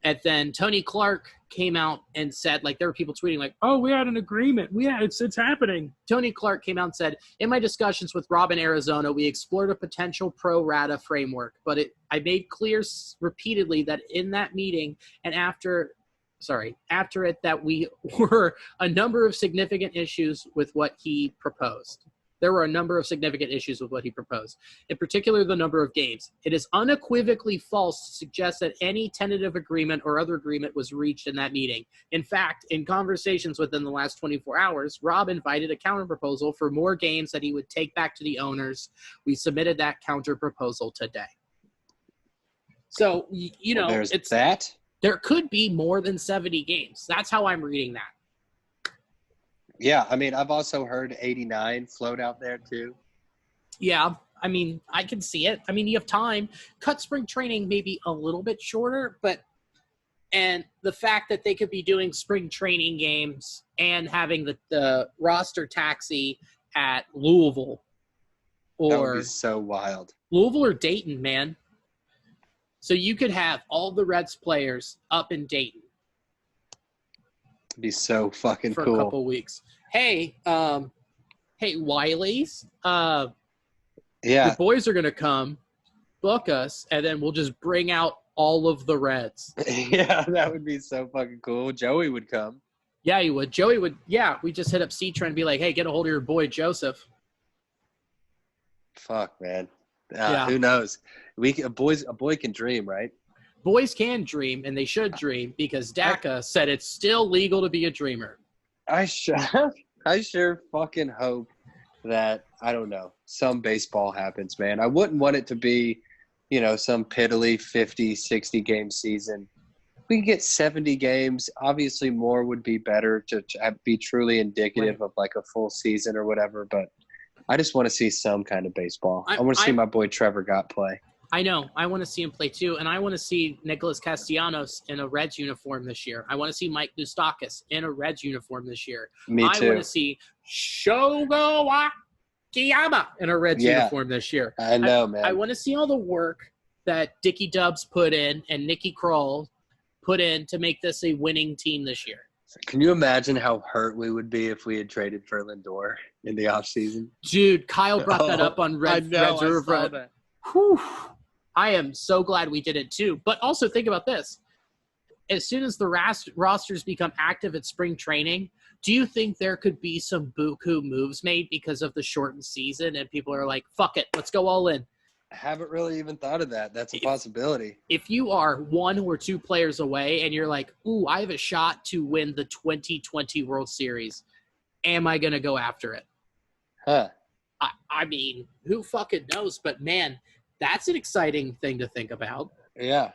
And then Tony Clark came out and said, there were people tweeting oh, we had an agreement. It's happening. Tony Clark came out and said, in my discussions with Rob in Arizona, we explored a potential pro rata framework, but I made clear repeatedly that in that meeting and after it, that we were a number of significant issues with what he proposed. There were a number of significant issues with what he proposed, in particular the number of games. It is unequivocally false to suggest that any tentative agreement or other agreement was reached in that meeting. In fact, in conversations within the last 24 hours, Rob invited a counterproposal for more games that he would take back to the owners. We submitted that counterproposal today. So, there's that. There could be more than 70 games. That's how I'm reading that. Yeah, I mean, I've also heard 89 float out there too. Yeah, I mean, I can see it. I mean, you have time. Cut spring training maybe a little bit shorter, and the fact that they could be doing spring training games and having the roster taxi at Louisville that would be so wild. Louisville or Dayton, man. So you could have all the Reds players up in Dayton. It'd be so fucking for cool. a couple weeks. Hey, Wiley's, your boys are gonna come book us, and then we'll just bring out all of the Reds. Yeah, that would be so fucking cool. Joey would come. Yeah, he would. Joey would. Yeah, we just hit up Citron and be like, "Hey, get a hold of your boy Joseph." Fuck, man. Yeah. Who knows? A boy can dream, right? Boys can dream, and they should dream because DACA said it's still legal to be a dreamer. I sure fucking hope that, I don't know, some baseball happens, man. I wouldn't want it to be, some piddly 50, 60 game season. If we could get 70 games, obviously more would be better to be truly indicative of like a full season or whatever, but I just want to see some kind of baseball. I want to see my boy Trevor Gott play. I know. I want to see him play too, and I want to see Nicholas Castellanos in a Reds uniform this year. I want to see Mike Moustakas in a Reds uniform this year. Me too. I want to see Shogo Akiyama in a Reds uniform this year. I know, man. I want to see all the work that Dickie Dubs put in and Nicky Kroll put in to make this a winning team this year. Can you imagine how hurt we would be if we had traded for Lindor in the offseason? Dude, Kyle brought that up on Reds River. Whew. I am so glad we did it too. But also think about this. As soon as the rosters become active at spring training, do you think there could be some buku moves made because of the shortened season and people are like, fuck it, let's go all in? I haven't really even thought of that. That's a possibility. If you are one or two players away and you're like, ooh, I have a shot to win the 2020 World Series, am I going to go after it? Huh. I mean, who fucking knows? But, man, that's an exciting thing to think about. Yeah,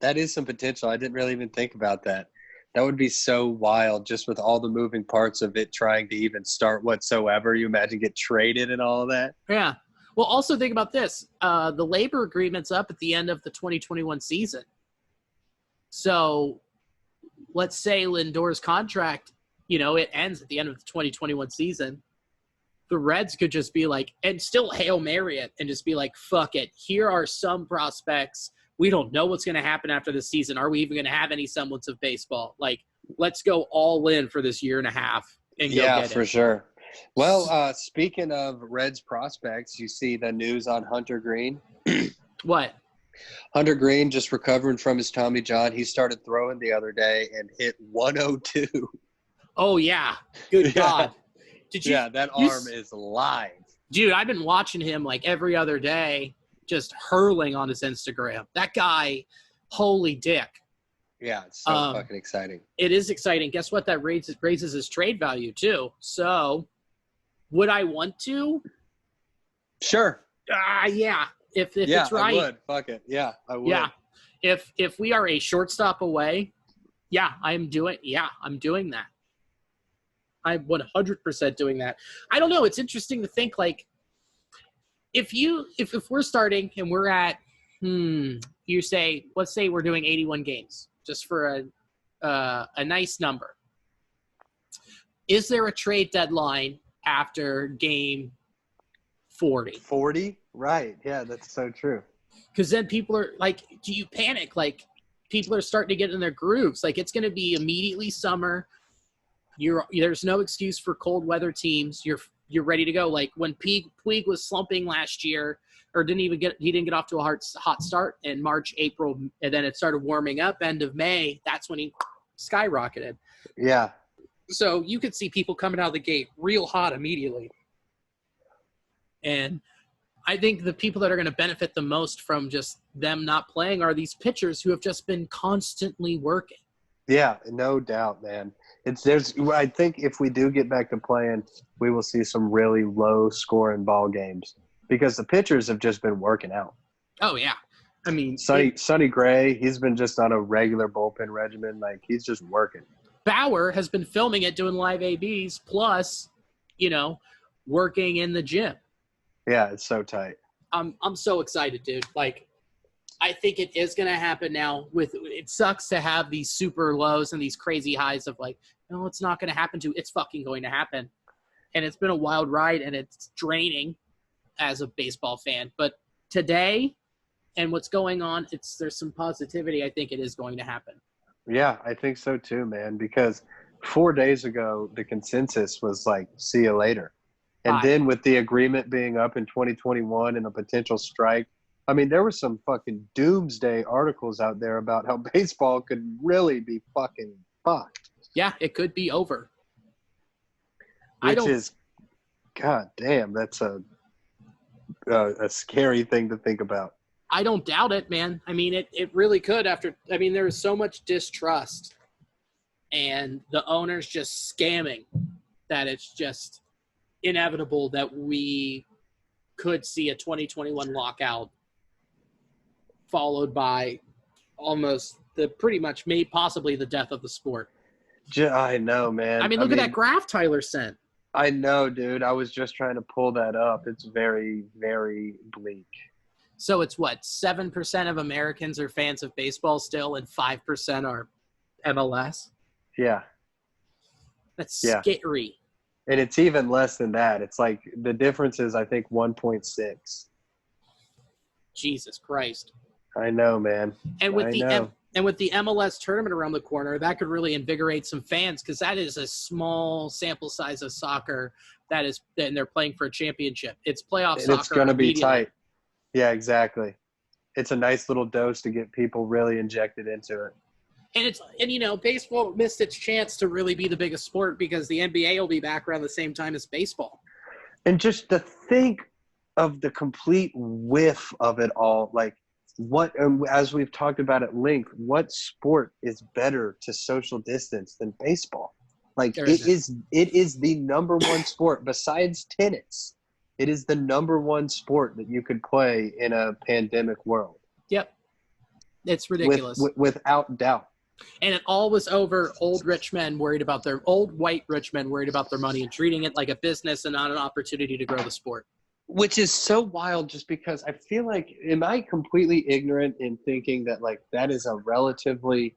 that is some potential. I didn't really even think about that. That would be so wild just with all the moving parts of it trying to even start whatsoever. You imagine get traded and all of that? Yeah. Well, also think about this. The labor agreement's up at the end of the 2021 season. So let's say Lindor's contract, it ends at the end of the 2021 season. The Reds could just be like, and still Hail Mary it and just be like, fuck it. Here are some prospects. We don't know what's going to happen after the season. Are we even going to have any semblance of baseball? Like, let's go all in for this year and a half and go get it. Yeah, for sure. Well, speaking of Reds prospects, you see the news on Hunter Green? What? Hunter Green just recovering from his Tommy John. He started throwing the other day and hit 102. Oh, yeah. Good God. Did you? Yeah, that arm is live. Dude, I've been watching him like every other day, just hurling on his Instagram. That guy, holy dick. Yeah, it's so fucking exciting. It is exciting. Guess what? That raises his trade value too. So, would I want to? Sure. Yeah. If it's right. I would. Fuck it. Yeah, I would. Yeah. If we are a shortstop away, I'm doing that. I'm 100% doing that. I don't know. It's interesting to think like if we're starting and we're at let's say we're doing 81 games just for a nice number. Is there a trade deadline after game 40? 40? Right. Yeah, that's so true. Because then people are like, do you panic? Like people are starting to get in their grooves. Like it's going to be immediately summer. There's no excuse for cold weather teams. You're ready to go. Like when Puig was slumping last year, or he didn't get off to a hot start in March, April, and then it started warming up end of May. That's when he skyrocketed. Yeah. So you could see people coming out of the gate real hot immediately. And I think the people that are going to benefit the most from just them not playing are these pitchers who have just been constantly working. Yeah, no doubt, man. I think if we do get back to playing, we will see some really low scoring ball games because the pitchers have just been working out. Oh yeah. I mean, Sonny Gray, he's been just on a regular bullpen regimen. Like he's just working. Bauer has been filming it, doing live ABs, plus, working in the gym. Yeah, it's so tight. I'm so excited, dude. Like, I think it is going to happen now. It sucks to have these super lows and these crazy highs of like, no, it's not going to happen it's fucking going to happen. And it's been a wild ride and it's draining as a baseball fan. But today and what's going on, there's some positivity. I think it is going to happen. Yeah, I think so too, man, because 4 days ago, the consensus was like, see you later. And then with the agreement being up in 2021 and a potential strike, I mean, there were some fucking doomsday articles out there about how baseball could really be fucking fucked. Yeah, it could be over. Which is, god damn, that's a scary thing to think about. I don't doubt it, man. I mean, it really could there is so much distrust and the owners just scamming that it's just inevitable that we could see a 2021 lockout followed by almost possibly the death of the sport. I know, man. I mean, look at that graph Tyler sent. I know, dude. I was just trying to pull that up. It's very, very bleak. So it's what, 7% of Americans are fans of baseball still and 5% are MLS? Yeah. That's scary. And it's even less than that. It's like the difference is, I think, 1.6. Jesus Christ. I know, man. And with the MLS tournament around the corner, that could really invigorate some fans because that is a small sample size of soccer and they're playing for a championship. It's playoff soccer. It's going to be tight. Yeah, exactly. It's a nice little dose to get people really injected into it. And baseball missed its chance to really be the biggest sport because the NBA will be back around the same time as baseball. And just to think of the complete whiff of it all, like as we've talked about at length, what sport is better to social distance than baseball? Like it is the number one sport besides tennis. It is the number one sport that you could play in a pandemic world. Yep. It's ridiculous. Without doubt. And it all was over old white rich men worried about their money and treating it like a business and not an opportunity to grow the sport. Which is so wild just because I feel like, am I completely ignorant in thinking that like that is a relatively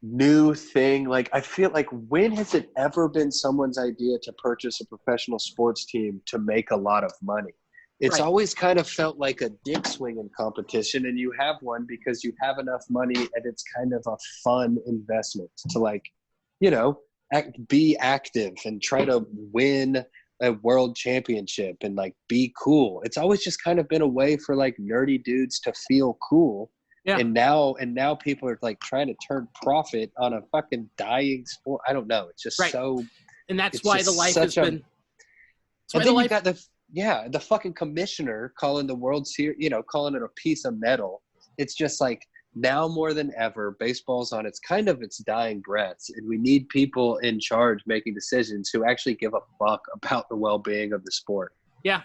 new thing? Like I feel like when has it ever been someone's idea to purchase a professional sports team to make a lot of money? It's always kind of felt like a dick swinging competition, and you have one because you have enough money and it's kind of a fun investment to like, be active and try to win a world championship and like be cool. It's always just kind of been a way for like nerdy dudes to feel cool. Yeah. And now people are like trying to turn profit on a fucking dying sport. I don't know. It's just so. And that's why the life has been. And then you got the fucking commissioner calling the World Series, calling it a piece of metal. It's just like now more than ever, baseball's on its dying breaths, and we need people in charge making decisions who actually give a fuck about the well-being of the sport. Yeah,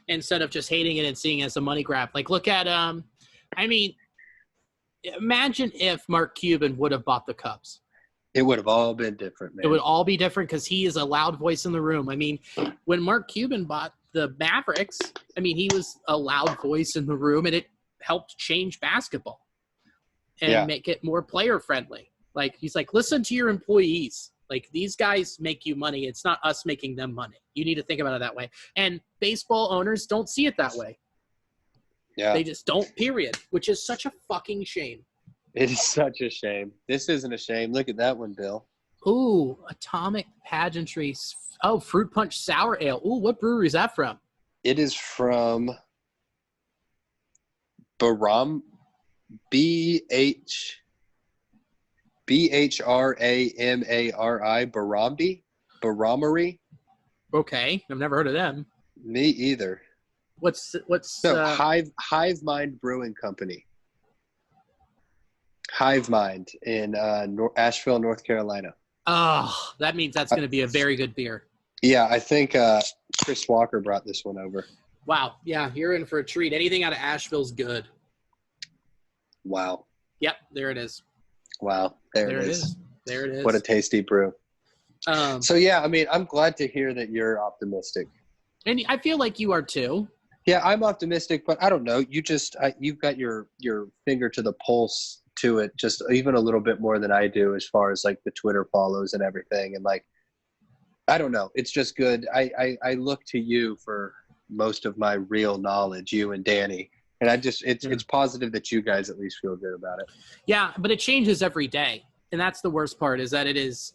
instead of just hating it and seeing it as a money grab. Like, look at, imagine if Mark Cuban would have bought the Cubs. It would have all been different, man. It would all be different because he is a loud voice in the room. I mean, when Mark Cuban bought the Mavericks, he was a loud voice in the room, and it helped change basketball and make it more player friendly. Like, he's like, listen to your employees. Like, these guys make you money. It's not us making them money. You need to think about it that way. And baseball owners don't see it that way. Yeah. They just don't, period, which is such a fucking shame. It is such a shame. This isn't a shame. Look at that one, Bill. Ooh, Atomic Pageantry. Oh, Fruit Punch Sour Ale. Ooh, what brewery is that from? It is from Bhramari. Bhramari. Okay, I've never heard of them. Me either. What's Hive Mind Brewing Company. Hive Mind in Asheville, North Carolina. Oh, that means that's going to be a very good beer. Yeah, I think Chris Walker brought this one over. Wow. Yeah, you're in for a treat. Anything out of Asheville's good. Wow. Yep, there it is. Wow, there it is. There it is. What a tasty brew. So, yeah, I'm glad to hear that you're optimistic. And I feel like you are too. Yeah, I'm optimistic, but I don't know. You've got your finger to the pulse to it just even a little bit more than I do as far as like the Twitter follows and everything. And like, I don't know. It's just good. I look to you for most of my real knowledge, you and Danny. And it's positive that you guys at least feel good about it. Yeah, but it changes every day. And that's the worst part, is that it is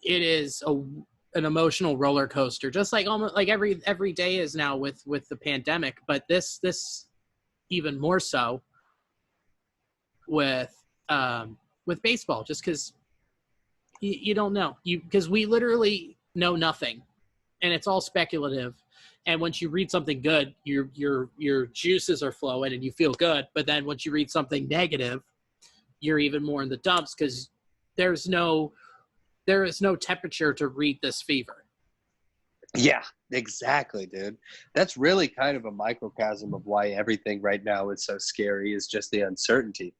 an emotional roller coaster, just like almost like every day is now with the pandemic, but this even more so with baseball, just because you don't know, because we literally know nothing, and it's all speculative. And once you read something good, your juices are flowing and you feel good. But then once you read something negative, you're even more in the dumps, because there is no temperature to read this fever. Yeah, exactly, dude. That's really kind of a microcosm of why everything right now is so scary, is just the uncertainty.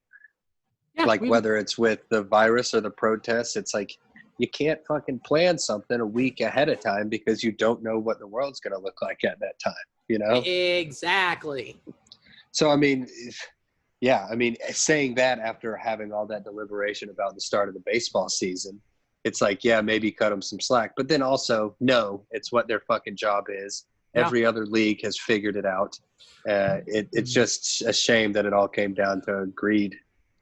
Yeah, like whether it's with the virus or the protests, it's like you can't fucking plan something a week ahead of time because you don't know what the world's going to look like at that time, you know? Exactly. So, I mean, saying that after having all that deliberation about the start of the baseball season, it's like, yeah, maybe cut them some slack. But then also, no, it's what their fucking job is. Yeah. Every other league has figured it out. It's just a shame that it all came down to greed.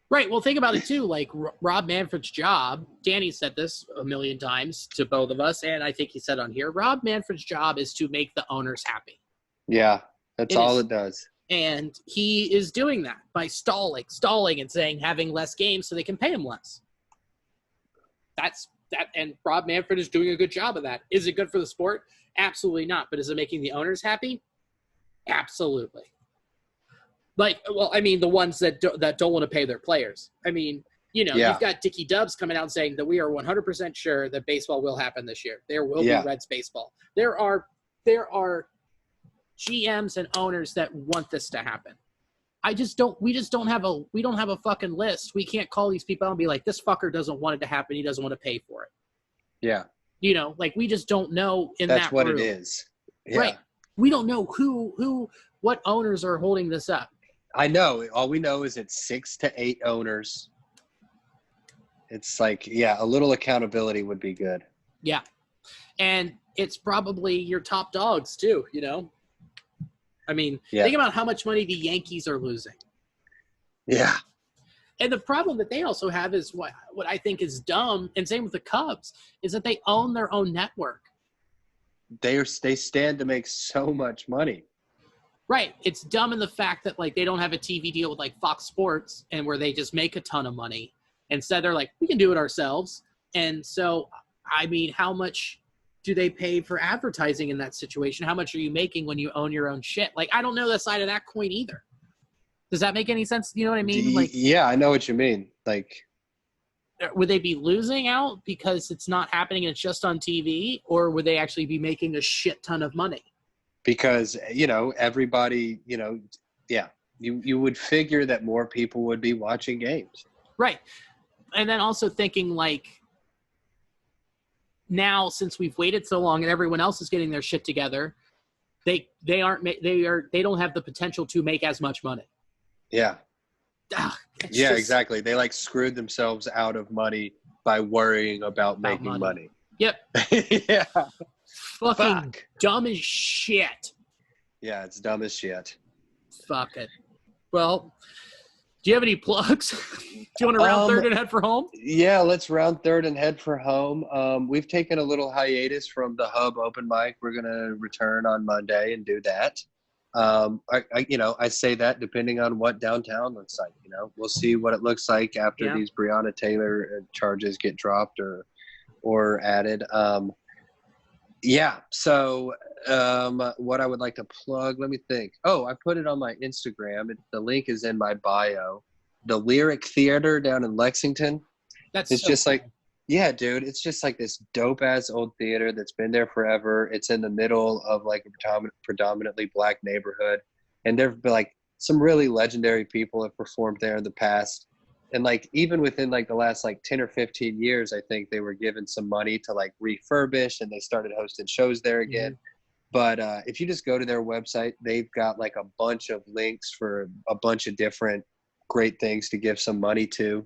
Right. Well, think about it, too. Like, Rob Manfred's job, Danny said this a million times to both of us, and I think he said on here, Rob Manfred's job is to make the owners happy. Yeah, that's all it does. And he is doing that by stalling and saying having less games so they can pay him less. That's that. And Rob Manfred is doing a good job of that. Is it good for the sport? Absolutely not. But is it making the owners happy? Absolutely. Like, well, I mean, the ones that don't want to pay their players. I mean, you've got Dickie Dubs coming out saying that we are 100% sure that baseball will happen this year. There will be Reds baseball. There are GMs and owners that want this to happen. We don't have a fucking list. We can't call these people out and be like, this fucker doesn't want it to happen. He doesn't want to pay for it. Yeah. Like, we just don't know That's what it is. Yeah. Right. We don't know what owners are holding this up. I know. All we know is it's 6 to 8 owners. It's like, a little accountability would be good. Yeah. And it's probably your top dogs too, I mean, think about how much money the Yankees are losing. Yeah. And the problem that they also have is what I think is dumb, and same with the Cubs, is that they own their own network. They stand to make so much money. Right. It's dumb in the fact that, like, they don't have a TV deal with, like, Fox Sports and where they just make a ton of money. Instead, they're like, we can do it ourselves. And so, I mean, how much do they pay for advertising in that situation? How much are you making when you own your own shit? Like, I don't know the side of that coin either. Does that make any sense? You know what I mean? Like, yeah, I know what you mean. Like, would they be losing out because it's not happening and it's just on TV, or would they actually be making a shit ton of money? Because, everybody, you would figure that more people would be watching games. Right. And then also thinking, like, now since we've waited so long and everyone else is getting their shit together, they don't have the potential to make as much money. Yeah. Exactly. They like screwed themselves out of money by worrying about making money. Yep. Yeah. Fucking dumb as shit. Yeah, it's dumb as shit. Fuck it. Well, do you have any plugs? Do you want to round third and head for home? Yeah, let's round third and head for home. We've taken a little hiatus from the Hub open mic. We're going to return on Monday and do that. I say that depending on what downtown looks like. We'll see what it looks like after these Breonna Taylor charges get dropped or added. So what I would like to plug, let me think. Oh, I put it on my Instagram. The link is in my bio. The Lyric Theater down in Lexington. It's so just cool. Like, yeah, dude, it's just like this dope-ass old theater that's been there forever. It's in the middle of like a predominantly black neighborhood. And there've been like some really legendary people have performed there in the past. And like even within like the last like 10 or 15 years, I think they were given some money to like refurbish and they started hosting shows there again. Mm-hmm. But if you just go to their website, they've got like a bunch of links for a bunch of different great things to give some money to.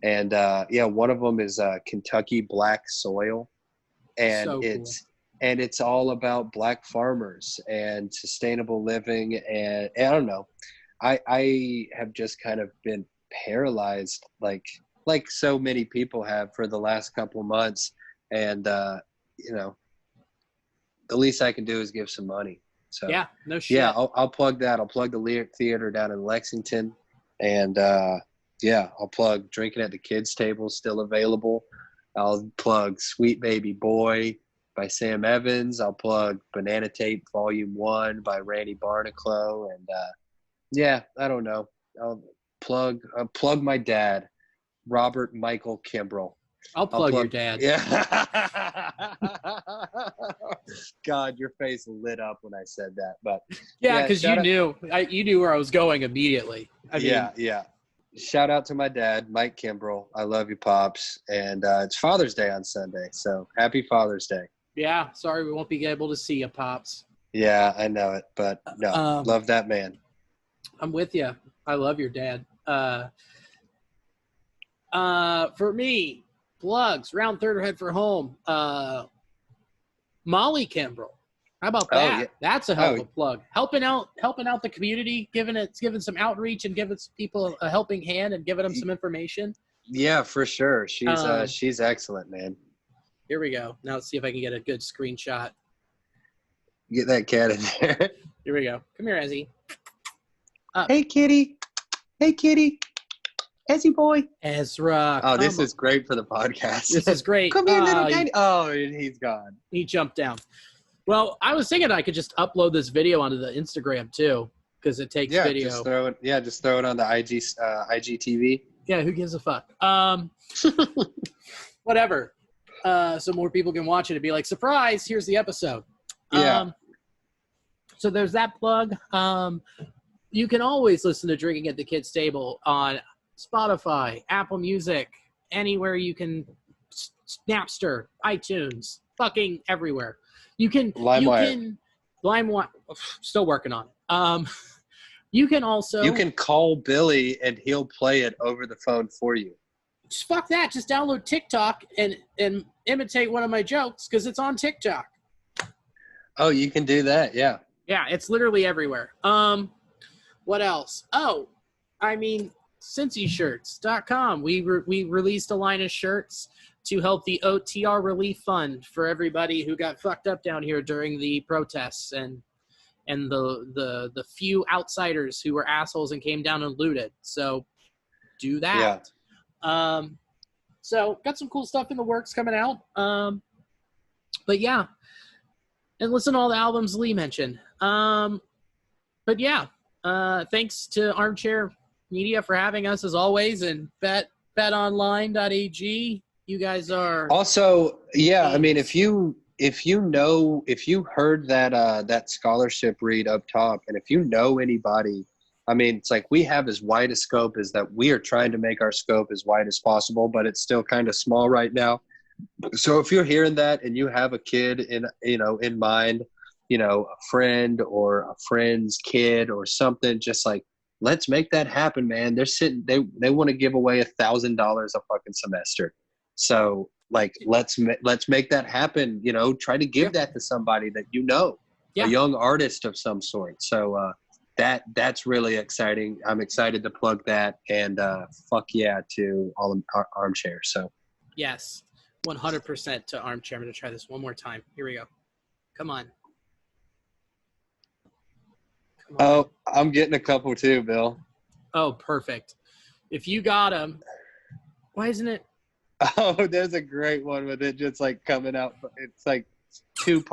And one of them is Kentucky Black Soil. And so cool. It's all about black farmers and sustainable living. And I don't know, I have just kind of been paralyzed, like like so many people have for the last couple months. And, you know, the least I can do is give some money. So Yeah, no shit. yeah, I'll plug that. I'll plug the Lyric Theater down in Lexington. And, yeah, I'll plug Drinking at the Kids Table, still available. I'll plug Sweet Baby Boy by Sam Evans. I'll plug Banana Tape Volume 1 by Randy Barnacle. And, yeah, I don't know. I'll plug my dad, Robert Michael Kimbrell. I'll plug your dad. Yeah. God, your face lit up when I said that. But yeah, because you knew where I was going immediately. I mean, yeah. Shout out to my dad, Mike Kimbrell. I love you, Pops. And it's Father's Day on Sunday, so happy Father's Day. Yeah, sorry we won't be able to see you, Pops. Yeah, I know it, but no, love that man. I'm with you. I love your dad. For me, plugs, round third or head for home. Molly Kimbrell. How about that? Yeah. That's a hell of a plug. Helping out the community, giving some outreach and giving people a helping hand and giving them some information. Yeah, for sure. She's excellent, man. Here we go. Now let's see if I can get a good screenshot. Get that cat in there. Here we go. Come here, Ezzy. Hey, kitty. Hey, kitty. Ezzy boy. Ezra. Oh, this is great for the podcast. This is great. Come here, little guy. Oh, he's gone. He jumped down. Well, I was thinking I could just upload this video onto the Instagram too, because it takes video. Just throw it on the IGTV. Yeah, who gives a fuck? Whatever. So more people can watch it and be like, surprise, here's the episode. Yeah. So there's that plug. You can always listen to Drinking at the Kids Table on Spotify, Apple Music, anywhere you can, Napster, iTunes, fucking everywhere. You can LimeWire, still working on it. You can also call Billy and he'll play it over the phone for you. Just fuck that. Just download TikTok and imitate one of my jokes because it's on TikTok. Oh, you can do that, yeah. Yeah, it's literally everywhere. What else? Oh, I mean, CincyShirts.com. We released a line of shirts to help the OTR Relief Fund for everybody who got fucked up down here during the protests and the few outsiders who were assholes and came down and looted. So do that. Yeah. So got some cool stuff in the works coming out. But yeah. And listen to all the albums Lee mentioned. But yeah. Thanks to Armchair Media for having us as always, and betonline.ag. You guys are also, yeah. I mean, if you heard that scholarship read up top, and if you know anybody, I mean, it's like we have as wide a scope as that. We are trying to make our scope as wide as possible, but it's still kind of small right now. So if you're hearing that and you have a kid in mind, a friend or a friend's kid or something, just like, let's make that happen, man. They want to give away $1,000 a fucking semester. So like, let's make that happen. Try to give that to somebody that a young artist of some sort. So that's really exciting. I'm excited to plug that, and fuck yeah to all Armchair. So yes, 100% to Armchair. I'm gonna try this one more time. Here we go. Come on. Oh, I'm getting a couple too, Bill. Oh, perfect. If you got them, why isn't it? Oh, there's a great one with it just like coming out. It's like two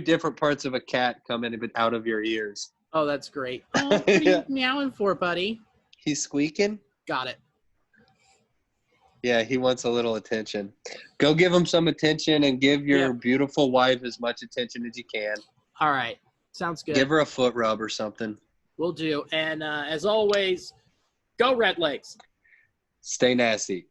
different parts of a cat coming out of your ears. Oh, that's great. Oh, what are you meowing for, buddy? He's squeaking. Got it. Yeah, he wants a little attention. Go give him some attention and give your beautiful wife as much attention as you can. All right. Sounds good. Give her a foot rub or something. Will do. And as always, go Red Legs. Stay nasty.